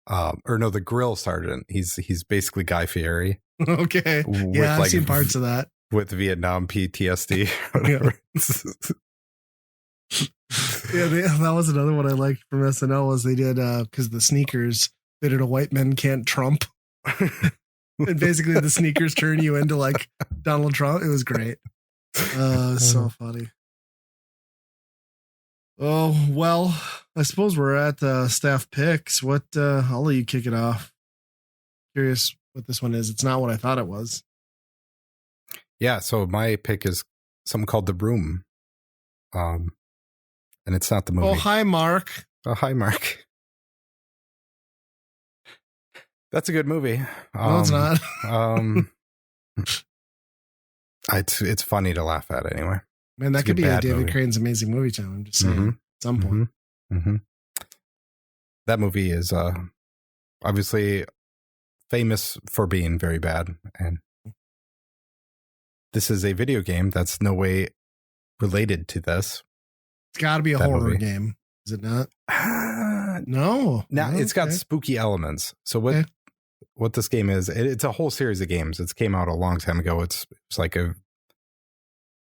Or no, the grill sergeant. He's basically Guy Fieri. Okay. Yeah, I've seen parts of that. With Vietnam PTSD. Whatever. Yeah, that was another one I liked from SNL was they did because the sneakers, they did a white men can't Trump. And basically the sneakers turn you into like Donald Trump. It was great. So funny. Oh, well, I suppose we're at staff picks. What I'll let you kick it off. Curious what this one is. It's not what I thought it was. Yeah, so my pick is something called The Room. And it's not the movie. Oh, hi, Mark. Oh, hi, Mark. That's a good movie. No, it's not. It's funny to laugh at anyway. Man, that could be a David Crane's Amazing Movie Time. I'm just saying, at some point. Mm-hmm. That movie is obviously famous for being very bad. And this is a video game that's no way related to this. It's got to be a horror game. Is it not? No. Now it's got spooky elements. So what this game is, it's a whole series of games. It came out a long time ago. It's like a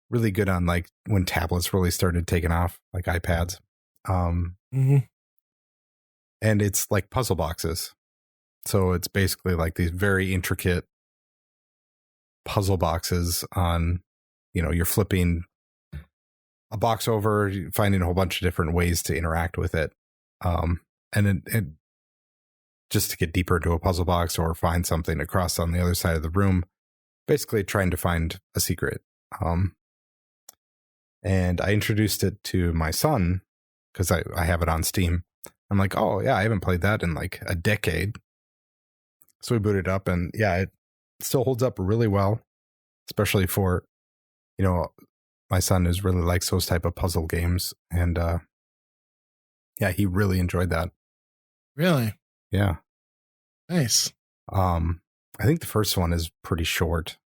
really good on like when tablets really started taking off, like iPads. And it's like puzzle boxes. So it's basically like these very intricate puzzle boxes on, you're flipping a box over, finding a whole bunch of different ways to interact with it. And it just to get deeper into a puzzle box or find something across on the other side of the room, basically trying to find a secret. And I introduced it to my son because I have it on Steam. I'm like, oh yeah, I haven't played that in like a decade. So we booted up and yeah, it still holds up really well, especially for, my son is really likes those type of puzzle games. And yeah, he really enjoyed that. Really? Yeah. Nice. I think the first one is pretty short.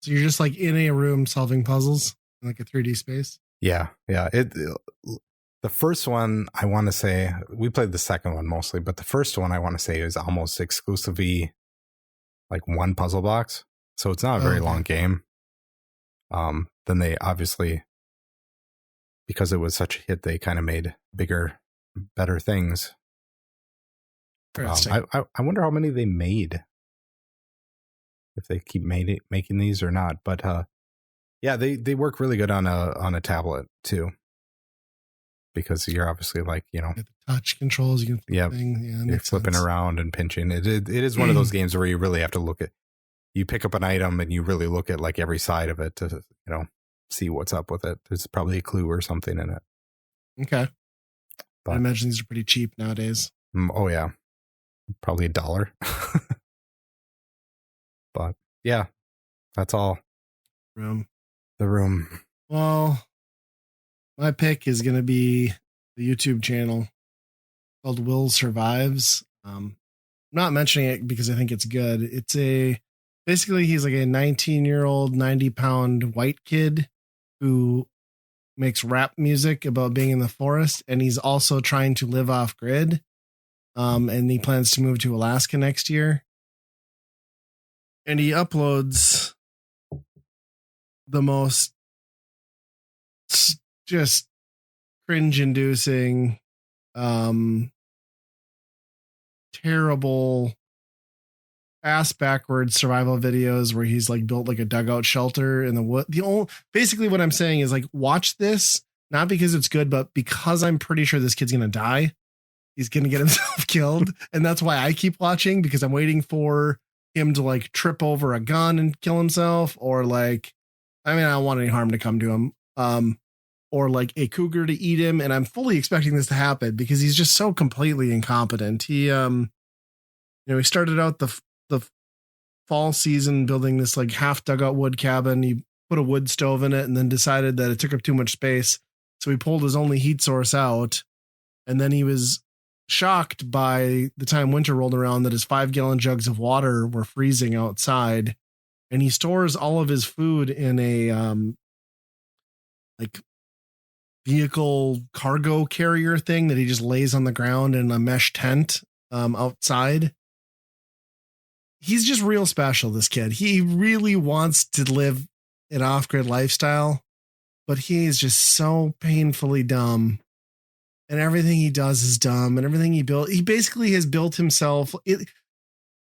So you're just like in a room solving puzzles in like a 3D space? Yeah. The first one, I want to say, we played the second one mostly, but the first one I want to say is almost exclusively like one puzzle box. So it's not a very long game. Then they obviously, because it was such a hit, they kind of made bigger, better things. I wonder how many they made, if they keep making these or not. But yeah, they work really good on a tablet too, because you're obviously like the touch controls. You can you're flipping around and pinching. It is one of those games where you really have to look at. You pick up an item and you really look at like every side of it to see what's up with it. There's probably a clue or something in it. Okay, but I imagine these are pretty cheap nowadays. Oh yeah. Probably $1. But yeah, that's all. The Room. Well, my pick is going to be the YouTube channel called Will Survives. I'm not mentioning it because I think it's good. It's basically he's like a 19-year-old, 90-pound white kid who makes rap music about being in the forest. And he's also trying to live off grid. And he plans to move to Alaska next year. And he uploads the most just cringe-inducing, terrible ass backwards survival videos where he's like built like a dugout shelter in the wood. Basically what I'm saying is like, watch this, not because it's good, but because I'm pretty sure this kid's going to die. He's going to get himself killed. And that's why I keep watching, because I'm waiting for him to like trip over a gun and kill himself, or like, I mean, I don't want any harm to come to him. Or like a cougar to eat him. And I'm fully expecting this to happen because he's just so completely incompetent. He, he started out the fall season building this like half dugout wood cabin. He put a wood stove in it and then decided that it took up too much space. So he pulled his only heat source out. And then he was shocked by the time winter rolled around that his 5-gallon jugs of water were freezing outside. And he stores all of his food in a, like vehicle cargo carrier thing that he just lays on the ground in a mesh tent, outside. He's just real special, this kid. He really wants to live an off-grid lifestyle, but he is just so painfully dumb. And everything he does is dumb, and everything he basically has built himself.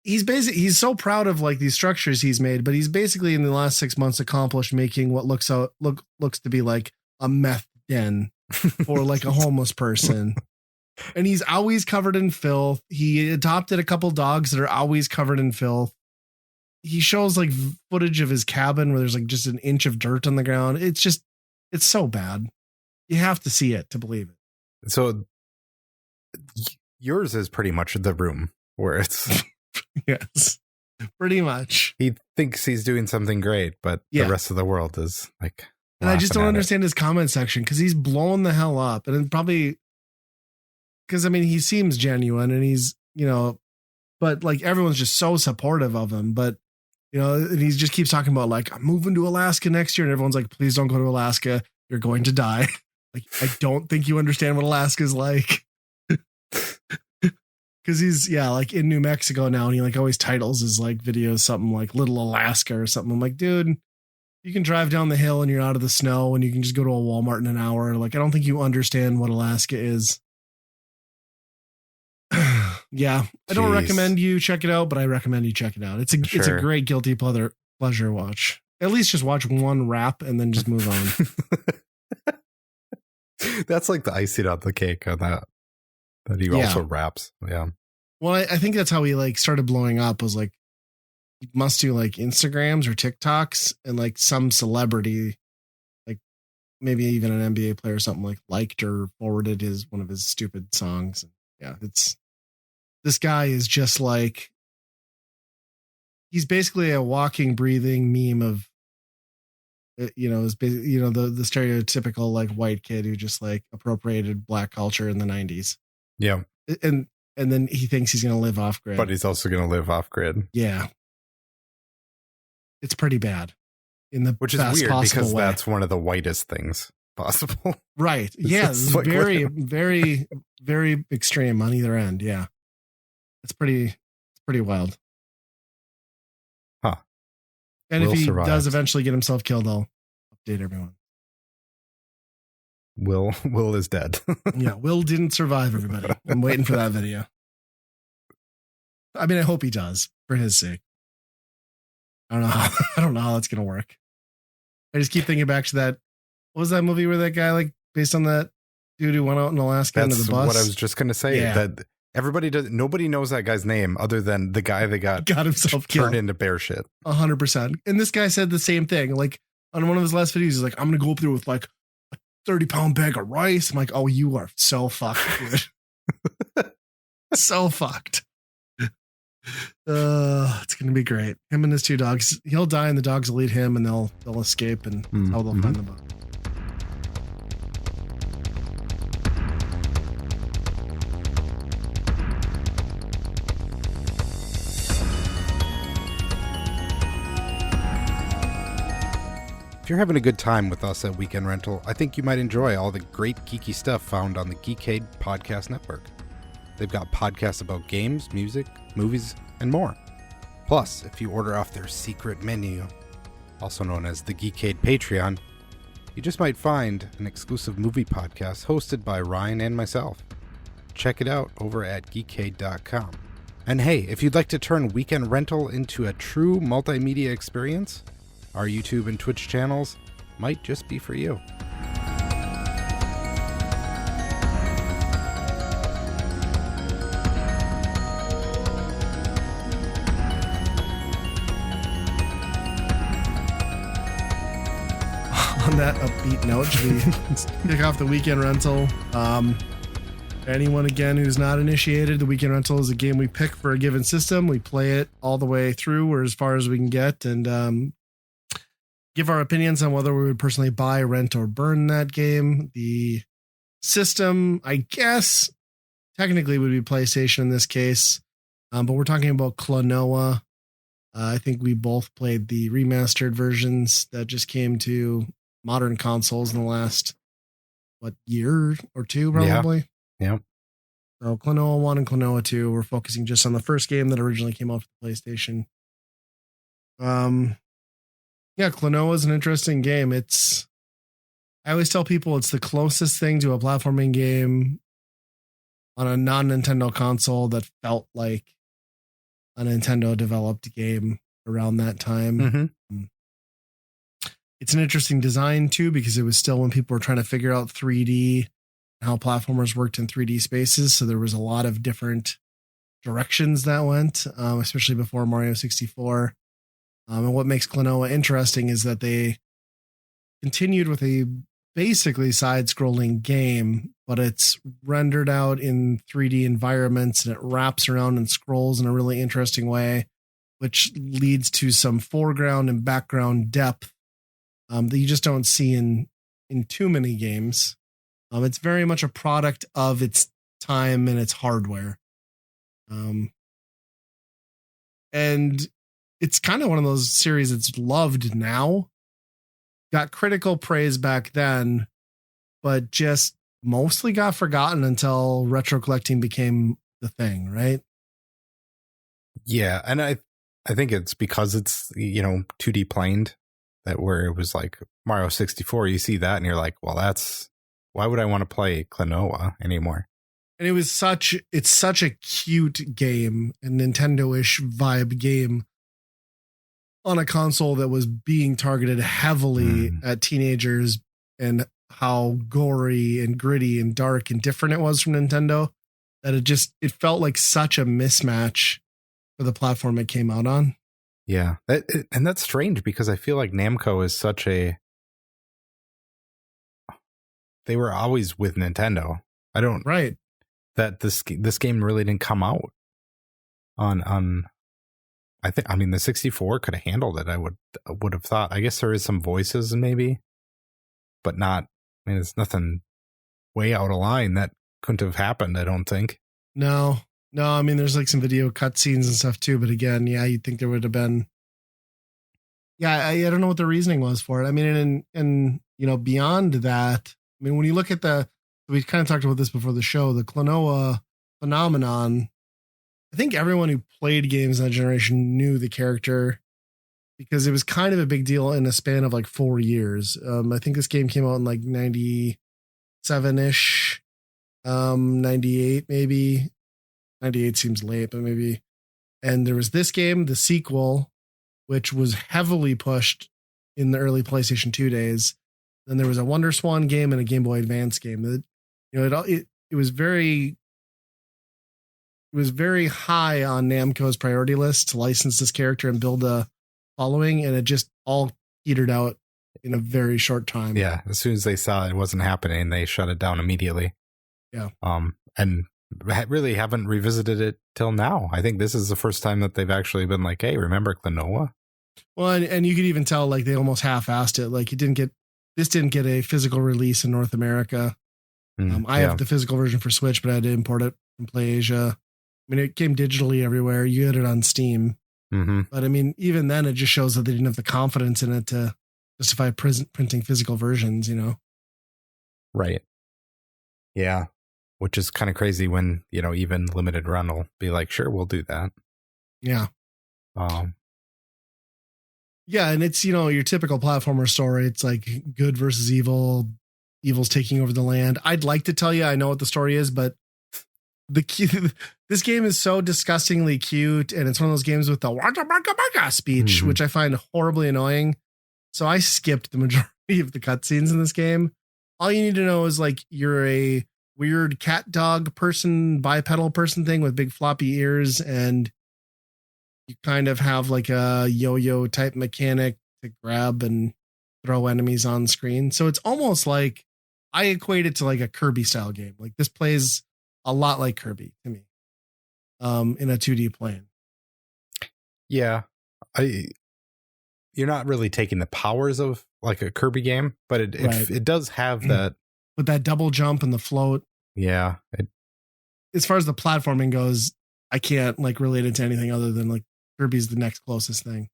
He's so proud of like these structures he's made, but he's basically in the last 6 months accomplished making what looks to be like a meth den for like a homeless person. And he's always covered in filth. He adopted a couple dogs that are always covered in filth. He shows like footage of his cabin where there's like just an inch of dirt on the ground. It's so bad. You have to see it to believe it. So yours is pretty much the room where it's yes, pretty much. He thinks he's doing something great, but the rest of the world is like, and I just don't understand his comment section, because he's blowing the hell up. And probably because, I mean, he seems genuine and he's, but like everyone's just so supportive of him. But, and he just keeps talking about like, I'm moving to Alaska next year. And everyone's like, please don't go to Alaska. You're going to die. Like, I don't think you understand what Alaska's like. Because he's, like in New Mexico now. And he like always titles his like videos something like Little Alaska or something. I'm like, dude, you can drive down the hill and you're out of the snow and you can just go to a Walmart in an hour. Like, I don't think you understand what Alaska is. I don't recommend you check it out, but I recommend you check it out. It's a great guilty pleasure watch. At least just watch one rap and then just move on. That's like the icing on the cake on that he also raps. Yeah. Well, I think that's how he like started blowing up, was like, he must do like Instagrams or TikToks, and like some celebrity, like maybe even an NBA player or something, like liked or forwarded one of his stupid songs. Yeah, this guy is just like, he's basically a walking, breathing meme of, the stereotypical like white kid who just like appropriated black culture in the 90s. Yeah. And then he thinks he's going to live off grid. But he's also going to live off grid. Yeah. It's pretty bad which is weird because that's one of the whitest things possible. Right. Yeah. It's like, very, very, very extreme on either end. Yeah. It's pretty wild. Huh. And if he does eventually get himself killed, I'll update everyone. Will is dead. Yeah. Will didn't survive, everybody. I'm waiting for that video. I mean, I hope he does, for his sake. I don't know how that's going to work. I just keep thinking back to that. What was that movie where that guy, like, based on that dude who went out in Alaska into the bus? What I was just going to say. Yeah. That nobody knows that guy's name other than the guy that got himself turned killed into bear shit. 100%. And this guy said the same thing. Like, on one of his last videos, he's like, I'm going to go up there with like a 30-pound bag of rice. I'm like, oh, you are so fucked, dude. So fucked. It's gonna be great. Him and his two dogs. He'll die and the dogs will eat him, and they'll escape, and how they'll find the book. If you're having a good time with us at Weekend Rental, I think you might enjoy all the great geeky stuff found on the Geekade Podcast Network. They've got podcasts about games, music, movies, and more. Plus, if you order off their secret menu, also known as the Geekade Patreon, you just might find an exclusive movie podcast hosted by Ryan and myself. Check it out over at geekade.com. And hey, if you'd like to turn weekend rental into a true multimedia experience, our YouTube and Twitch channels might just be for you. On that upbeat note, should we kick off the weekend rental? Anyone again who's not initiated, the weekend rental is a game we pick for a given system. We play it all the way through or as far as we can get, and give our opinions on whether we would personally buy, rent, or burn that game. The system, I guess, technically would be PlayStation in this case, but we're talking about Klonoa. I think we both played the remastered versions that just came to modern consoles in the last, year or two, probably. Yeah. So Klonoa 1 and Klonoa 2, we're focusing just on the first game that originally came out for the PlayStation. Klonoa is an interesting game. I always tell people it's the closest thing to a platforming game on a non-Nintendo console that felt like a Nintendo developed game around that time. Mm-hmm. It's an interesting design too, because it was still when people were trying to figure out 3D, how platformers worked in 3D spaces. So there was a lot of different directions that went, especially before Mario 64. And what makes Klonoa interesting is that they continued with a basically side-scrolling game, but it's rendered out in 3D environments, and it wraps around and scrolls in a really interesting way, which leads to some foreground and background depth that you just don't see in too many games. It's very much a product of its time and its hardware. And it's kind of one of those series that's loved now. Got critical praise back then, but just mostly got forgotten until retro collecting became the thing, right? Yeah, and I think it's because it's, 2D planed, that where it was like Mario 64, you see that and you're like, well, why would I want to play Klonoa anymore? And it's such a cute game, a Nintendo-ish vibe game on a console that was being targeted heavily at teenagers, and how gory and gritty and dark and different it was from Nintendo, that it felt like such a mismatch for the platform it came out on. Yeah. And that's strange, because I feel like Namco is they were always with Nintendo. Right. That this game really didn't come out on the 64 could have handled it. I would have thought. I guess there is some voices maybe, but not. I mean, it's nothing way out of line that couldn't have happened, I don't think. No. I mean, there's like some video cutscenes and stuff too, but again, you'd think there would have been. Yeah, I don't know what the reasoning was for it. I mean, and beyond that, I mean, when you look at we kind of talked about this before the show, the Klonoa phenomenon. I think everyone who played games in that generation knew the character, because it was kind of a big deal in a span of like 4 years. I think this game came out in like 97-ish, 98 maybe. 98 seems late, but maybe. And there was this game, the sequel, which was heavily pushed in the early PlayStation 2 days. Then there was a WonderSwan game and a Game Boy Advance game. It was very high on Namco's priority list to license this character and build a following, and it just all petered out in a very short time. Yeah, as soon as they saw it wasn't happening, they shut it down immediately. Yeah. And really haven't revisited it till now. I think this is the first time that they've actually been like, hey, remember Klonoa? Well, and you could even tell like they almost half-assed it. Like this didn't get a physical release in North America. I have the physical version for Switch, but I had to import it from PlayAsia. I mean, it came digitally everywhere. You had it on Steam. Mm-hmm. But I mean, even then, it just shows that they didn't have the confidence in it to justify printing physical versions, Right. Yeah. Which is kind of crazy when, even limited run will be like, sure, we'll do that. Yeah. Yeah, and it's, your typical platformer story. It's like good versus evil. Evil's taking over the land. I'd like to tell you I know what the story is, but this game is so disgustingly cute, and it's one of those games with the waka waka waka speech, which I find horribly annoying. So I skipped the majority of the cutscenes in this game. All you need to know is like you're a weird cat dog person, bipedal person thing with big floppy ears, and you kind of have like a yo-yo type mechanic to grab and throw enemies on screen. So it's almost like I equate it to like a Kirby style game. Like this plays a lot like Kirby to me, in a 2D plane. Yeah, you're not really taking the powers of like a Kirby game, but it does have that. With that double jump and the float. Yeah. As far as the platforming goes, I can't like relate it to anything other than like Kirby's the next closest thing.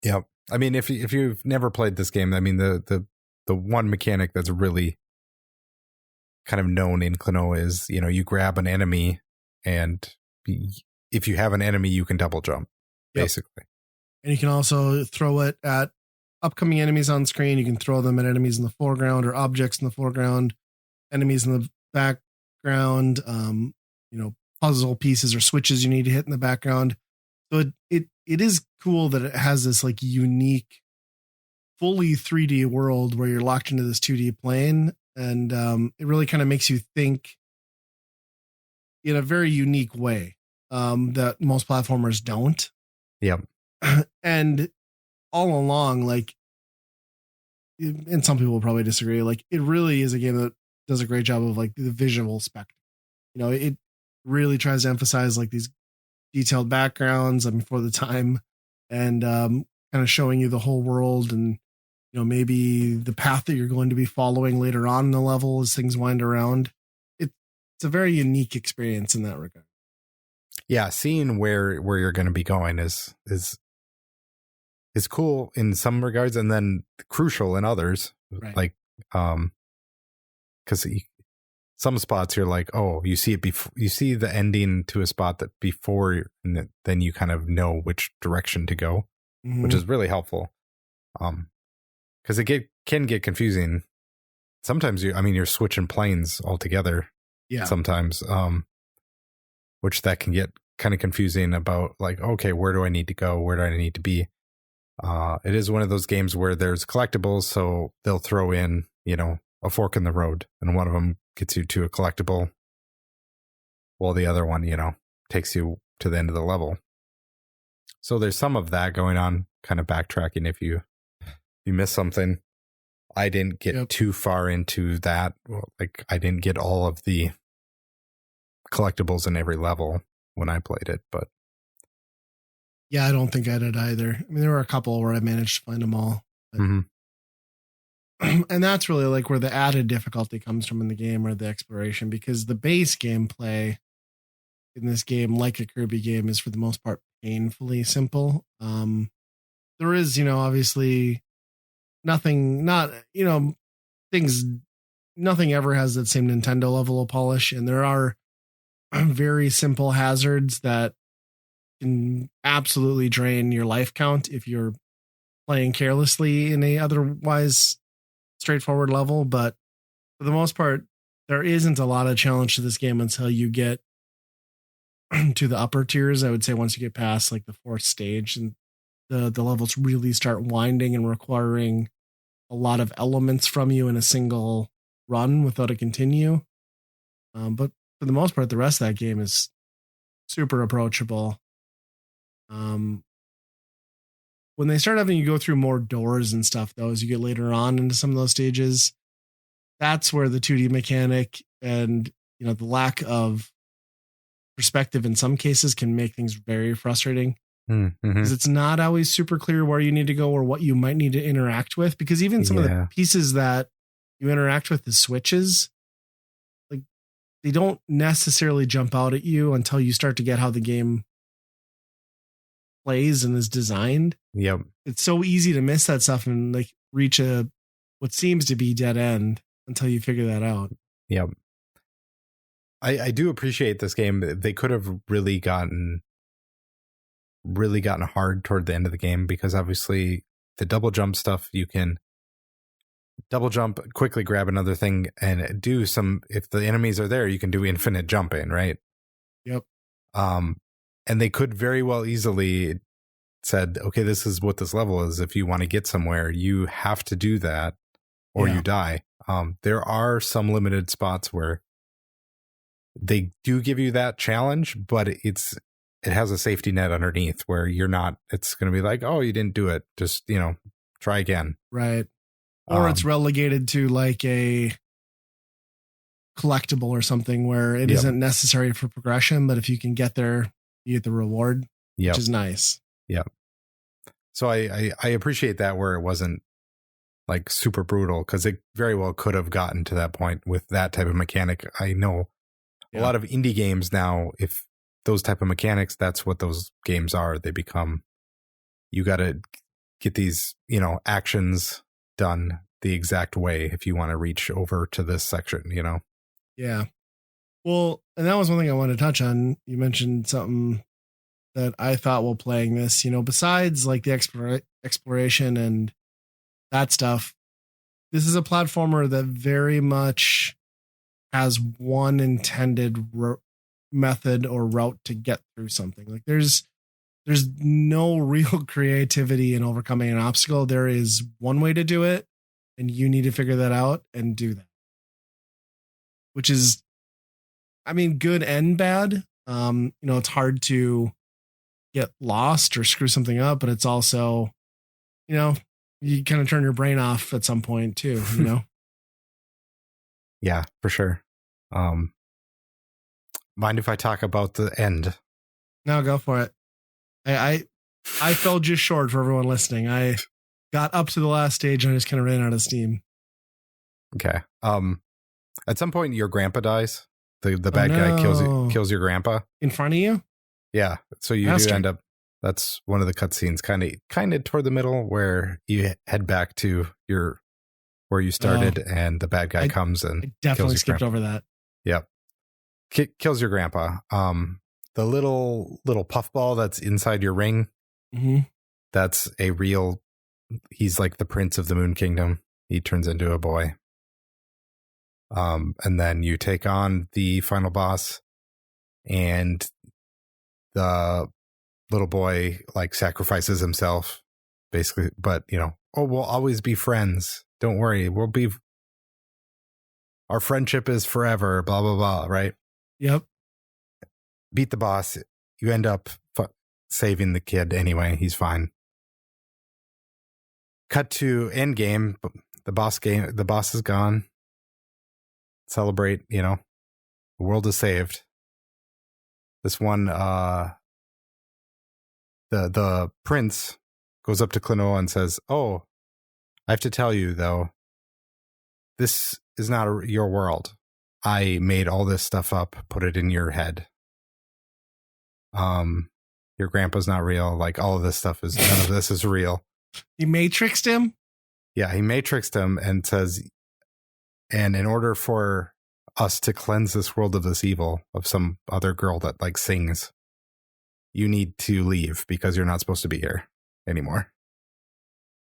Yep. I mean, if you've never played this game, I mean, the one mechanic that's really kind of known in Klonoa is, you know, you grab an enemy, and if you have an enemy, you can double jump, basically. And you can also throw it at upcoming enemies on screen. You can throw them at enemies in the foreground or objects in the foreground, enemies in the background, you know, puzzle pieces or switches you need to hit in the background. So it is cool that it has this like unique, fully 3D world where you're locked into this 2D plane. And it really kind of makes you think in a very unique way that most platformers don't. Yep. And all along, like, and some people will probably disagree, like it really is a game that does a great job of like the visual spectrum. You know, it really tries to emphasize like these detailed backgrounds, I mean, for the time, and kind of showing you the whole world, and you know, maybe the path that you're going to be following later on in the level as things wind around. It's a very unique experience in that regard. Yeah, seeing where you're going to be going is cool in some regards, and then crucial in others. Right. Like, because some spots you're like, oh, you see it before, you see the ending to a spot that before, and then you kind of know which direction to go, which is really helpful. Because it can get confusing. Sometimes you're switching planes altogether. Yeah. Sometimes, which that can get kind of confusing about like, okay, where do I need to go? Where do I need to be? It is one of those games where there's collectibles, so they'll throw in, you know, a fork in the road, and one of them gets you to a collectible, while the other one, you know, takes you to the end of the level. So there's some of that going on, kind of backtracking if you miss something. I didn't get too far into that. Like, I didn't get all of the collectibles in every level when I played it, but yeah, I don't think I did either. I mean, there were a couple where I managed to find them all. And that's really like where the added difficulty comes from in the game, or the exploration, because the base gameplay in this game, like a Kirby game, is for the most part painfully simple. There is, you know, obviously nothing ever has that same Nintendo level of polish, and there are very simple hazards that can absolutely drain your life count if you're playing carelessly in a otherwise straightforward level. But for the most part, there isn't a lot of challenge to this game until you get to the upper tiers. I would say once you get past like the fourth stage, and the levels really start winding and requiring a lot of elements from you in a single run without a continue. But for the most part, the rest of that game is super approachable. When they start having you go through more doors and stuff, though, as you get later on into some of those stages, that's where the 2D mechanic and, you know, the lack of perspective in some cases can make things very frustrating, because it's not always super clear where you need to go or what you might need to interact with, because even some of the pieces that you interact with, the switches, like, they don't necessarily jump out at you until you start to get how the game plays and is designed. Yep. It's so easy to miss that stuff and like reach what seems to be dead end until you figure that out. Yep. I do appreciate this game. They could have really gotten hard toward the end of the game, because obviously the double jump stuff, you can double jump, quickly grab another thing, and do some. If the enemies are there, you can do infinite jumping, right? Yep. And they could very well easily said, okay, this is what this level is. If you want to get somewhere, you have to do that, or you die. There are some limited spots where they do give you that challenge, but it has a safety net underneath where you're not. It's going to be like, oh, you didn't do it. Just try again. Right. Or it's relegated to like a collectible or something where it isn't necessary for progression, but if you can get there, you get the reward, which is nice. Yeah. So I appreciate that where it wasn't like super brutal, because it very well could have gotten to that point with that type of mechanic. I know a lot of indie games now, if those type of mechanics, that's what those games are. They become, you got to get these, actions done the exact way if you want to reach over to this section, Yeah. Well, and that was one thing I wanted to touch on. You mentioned something that I thought while playing this, besides like the exploration and that stuff, this is a platformer that very much has one intended method or route to get through something. Like there's no real creativity in overcoming an obstacle. There is one way to do it, and you need to figure that out and do that. Which is, good and bad. It's hard to get lost or screw something up, but it's also, you kind of turn your brain off at some point too, Yeah, for sure. Mind if I talk about the end? No, go for it. I fell just short for everyone listening. I got up to the last stage and I just kind of ran out of steam. Okay. At some point your grandpa dies. The bad guy kills your grandpa in front of you. Yeah. So you do end up. That's one of the cutscenes, kind of toward the middle, where you head back to where you started, and the bad guy comes and I definitely skipped over that. Yep. Kills your grandpa. The little puffball that's inside your ring. Mm-hmm. That's a real. He's like the prince of the Moon Kingdom. He turns into a boy. And then you take on the final boss, and the little boy like sacrifices himself, basically. But we'll always be friends. Don't worry, our friendship is forever. Blah blah blah. Right? Yep. Beat the boss. You end up saving the kid anyway. He's fine. Cut to end game. The boss is gone. Celebrate, the world is saved. This one, the prince goes up to Klonoa and says, "Oh, I have to tell you though, this is not your world. I made all this stuff up, put it in your head. Your grandpa's not real. Like all of this stuff none of this is real." You matrixed him? Yeah, he matrixed him and says, and in order for us to cleanse this world of this evil of some other girl that like sings, you need to leave because you're not supposed to be here anymore.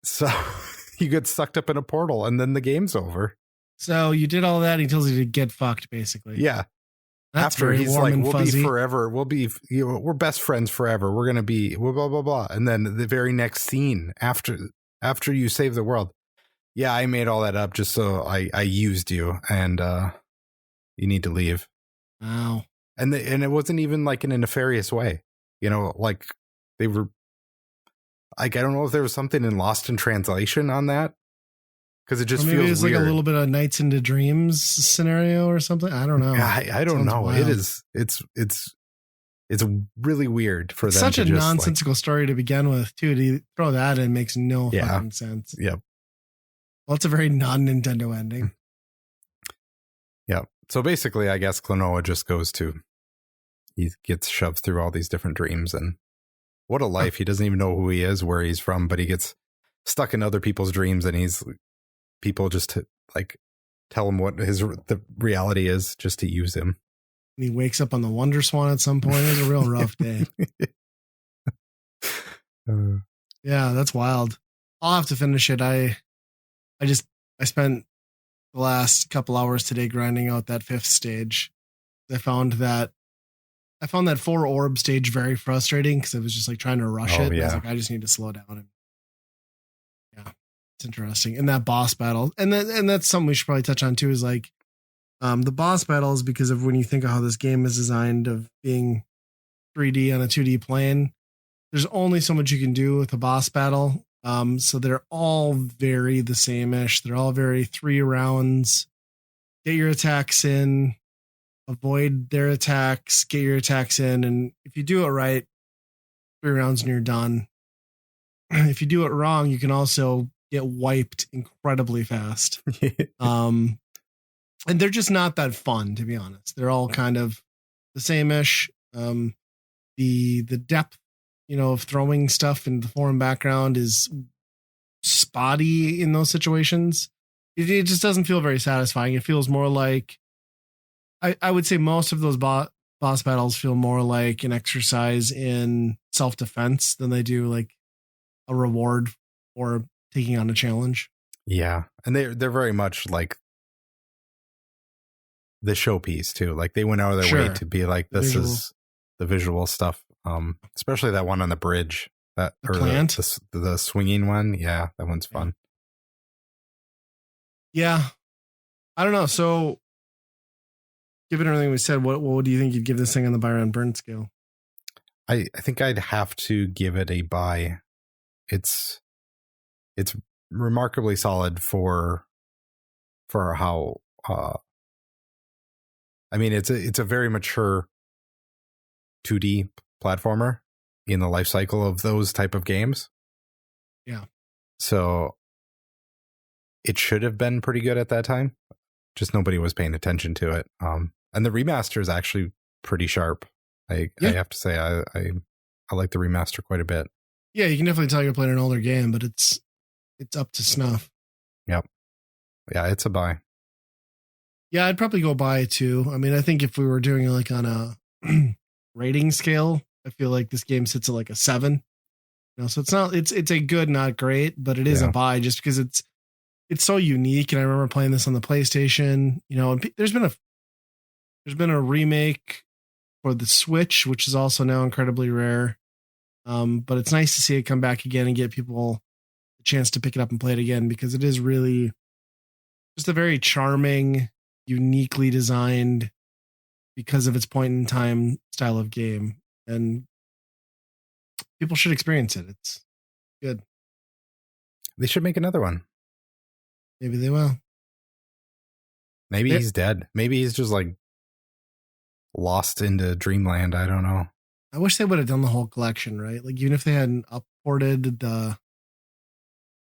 So you get sucked up in a portal and then the game's over. So you did all that. He tells you to get fucked, basically. Yeah. That's after he's warm like, and we'll fuzzy. be forever. We'll be, we're best friends forever. We're going to be blah, blah, blah. And then the very next scene after you save the world. Yeah, I made all that up just so I used you, and you need to leave. Wow. And it wasn't even like in a nefarious way. Like they were like, I don't know if there was something in Lost in Translation on that. Because it just feels it's weird. Like a little bit of Nights into Dreams scenario or something. I don't know. I don't know. Wild. It is. It's really weird for them. Such a nonsensical story to begin with, too. To throw that in makes no fucking sense. Yep. Well, it's a very non-Nintendo ending. Yep. So basically, I guess Klonoa just he gets shoved through all these different dreams, and what a life. He doesn't even know who he is, where he's from, but he gets stuck in other people's dreams, and people just like tell him what the reality is just to use him. And he wakes up on the Wonder Swan at some point. It was a real rough day. Yeah, that's wild. I'll have to finish it. I I spent the last couple hours today grinding out that 5th stage. I found that 4 orb stage very frustrating because I was just like trying to rush it. And I was like, I just need to slow down. And yeah, it's interesting. And that boss battle, and that's something we should probably touch on too, is like the boss battles, because of when you think of how this game is designed of being 3D on a 2D plane, there's only so much you can do with a boss battle. So they're all very the same-ish. They're all very 3 rounds. Get your attacks in, avoid their attacks, get your attacks in, and if you do it right, 3 rounds and you're done. If you do it wrong, you can also get wiped incredibly fast. And they're just not that fun, to be honest. They're all kind of the same-ish. The depth, of throwing stuff in the foreign background is spotty in those situations. It just doesn't feel very satisfying. It feels more like, I would say most of those boss battles feel more like an exercise in self-defense than they do like a reward or taking on a challenge. Yeah. And they're very much like the showpiece too. Like they went out of their way to be like, this is the visual stuff. Especially that one on the bridge, the plant, the swinging one. Yeah, that one's fun. Yeah, I don't know. So, given everything we said, what do you think you'd give this thing on the buy and burn scale? I think I'd have to give it a buy. It's remarkably solid for how. I mean, it's a very mature 2D platformer in the life cycle of those type of games. Yeah. So it should have been pretty good at that time. Just nobody was paying attention to it. And the remaster is actually pretty sharp. I have to say I like the remaster quite a bit. Yeah, you can definitely tell you're playing an older game, but it's up to snuff. Yep. Yeah, it's a buy. Yeah, I'd probably go buy too. I mean, I think if we were doing like on a rating scale, I feel like this game sits at like a 7. So it's a good, not great, but it is a buy just because it's so unique. And I remember playing this on the PlayStation. And there's been a remake for the Switch, which is also now incredibly rare. But it's nice to see it come back again and get people a chance to pick it up and play it again, because it is really just a very charming, uniquely designed, because of its point in time style of game, and people should experience it. It's good. They should make another one. Maybe they will. Maybe he's dead. Maybe he's just like lost into dreamland. I don't know. I wish they would have done the whole collection, right? Like even if they hadn't upported the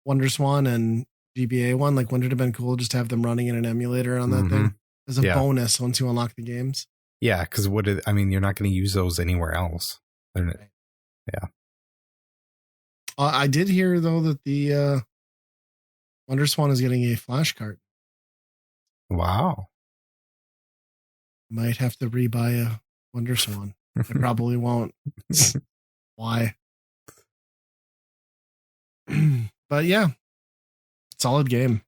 Wonder Swan and GBA one, like wouldn't it have been cool just to have them running in an emulator on that thing as a bonus once you unlock the games? Yeah, because you're not going to use those anywhere else. Right. Yeah. I did hear though that the Wonder Swan is getting a flash cart. Wow. Might have to rebuy a Wonder Swan. I probably won't. Why? But yeah, solid game.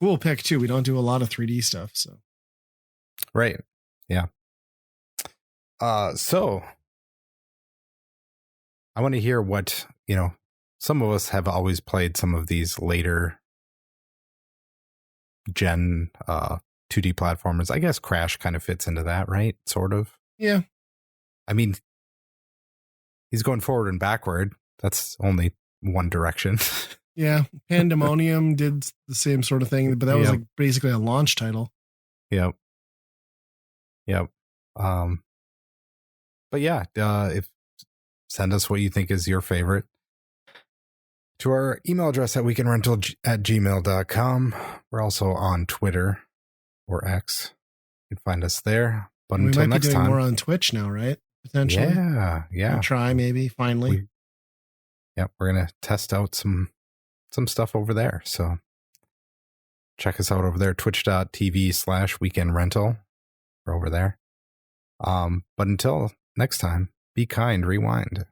Cool pick too. We don't do a lot of 3D stuff, so. Right. Yeah. So I want to hear what, some of us have always played some of these later gen 2D platformers. I guess Crash kind of fits into that, right? Sort of. Yeah. I mean, he's going forward and backward. That's only one direction. Yeah. Pandemonium did the same sort of thing, but that was like basically a launch title. Yep. But yeah, send us what you think is your favorite to our email address at weekendrental@gmail.com. We're also on Twitter or X. You can find us there. But we until might next be doing time, more on Twitch now, right? Potentially. Yeah. We'll try maybe finally. We're gonna test out some stuff over there. So check us out over there, twitch.tv/weekendrental. We're over there. But until next time, be kind, rewind.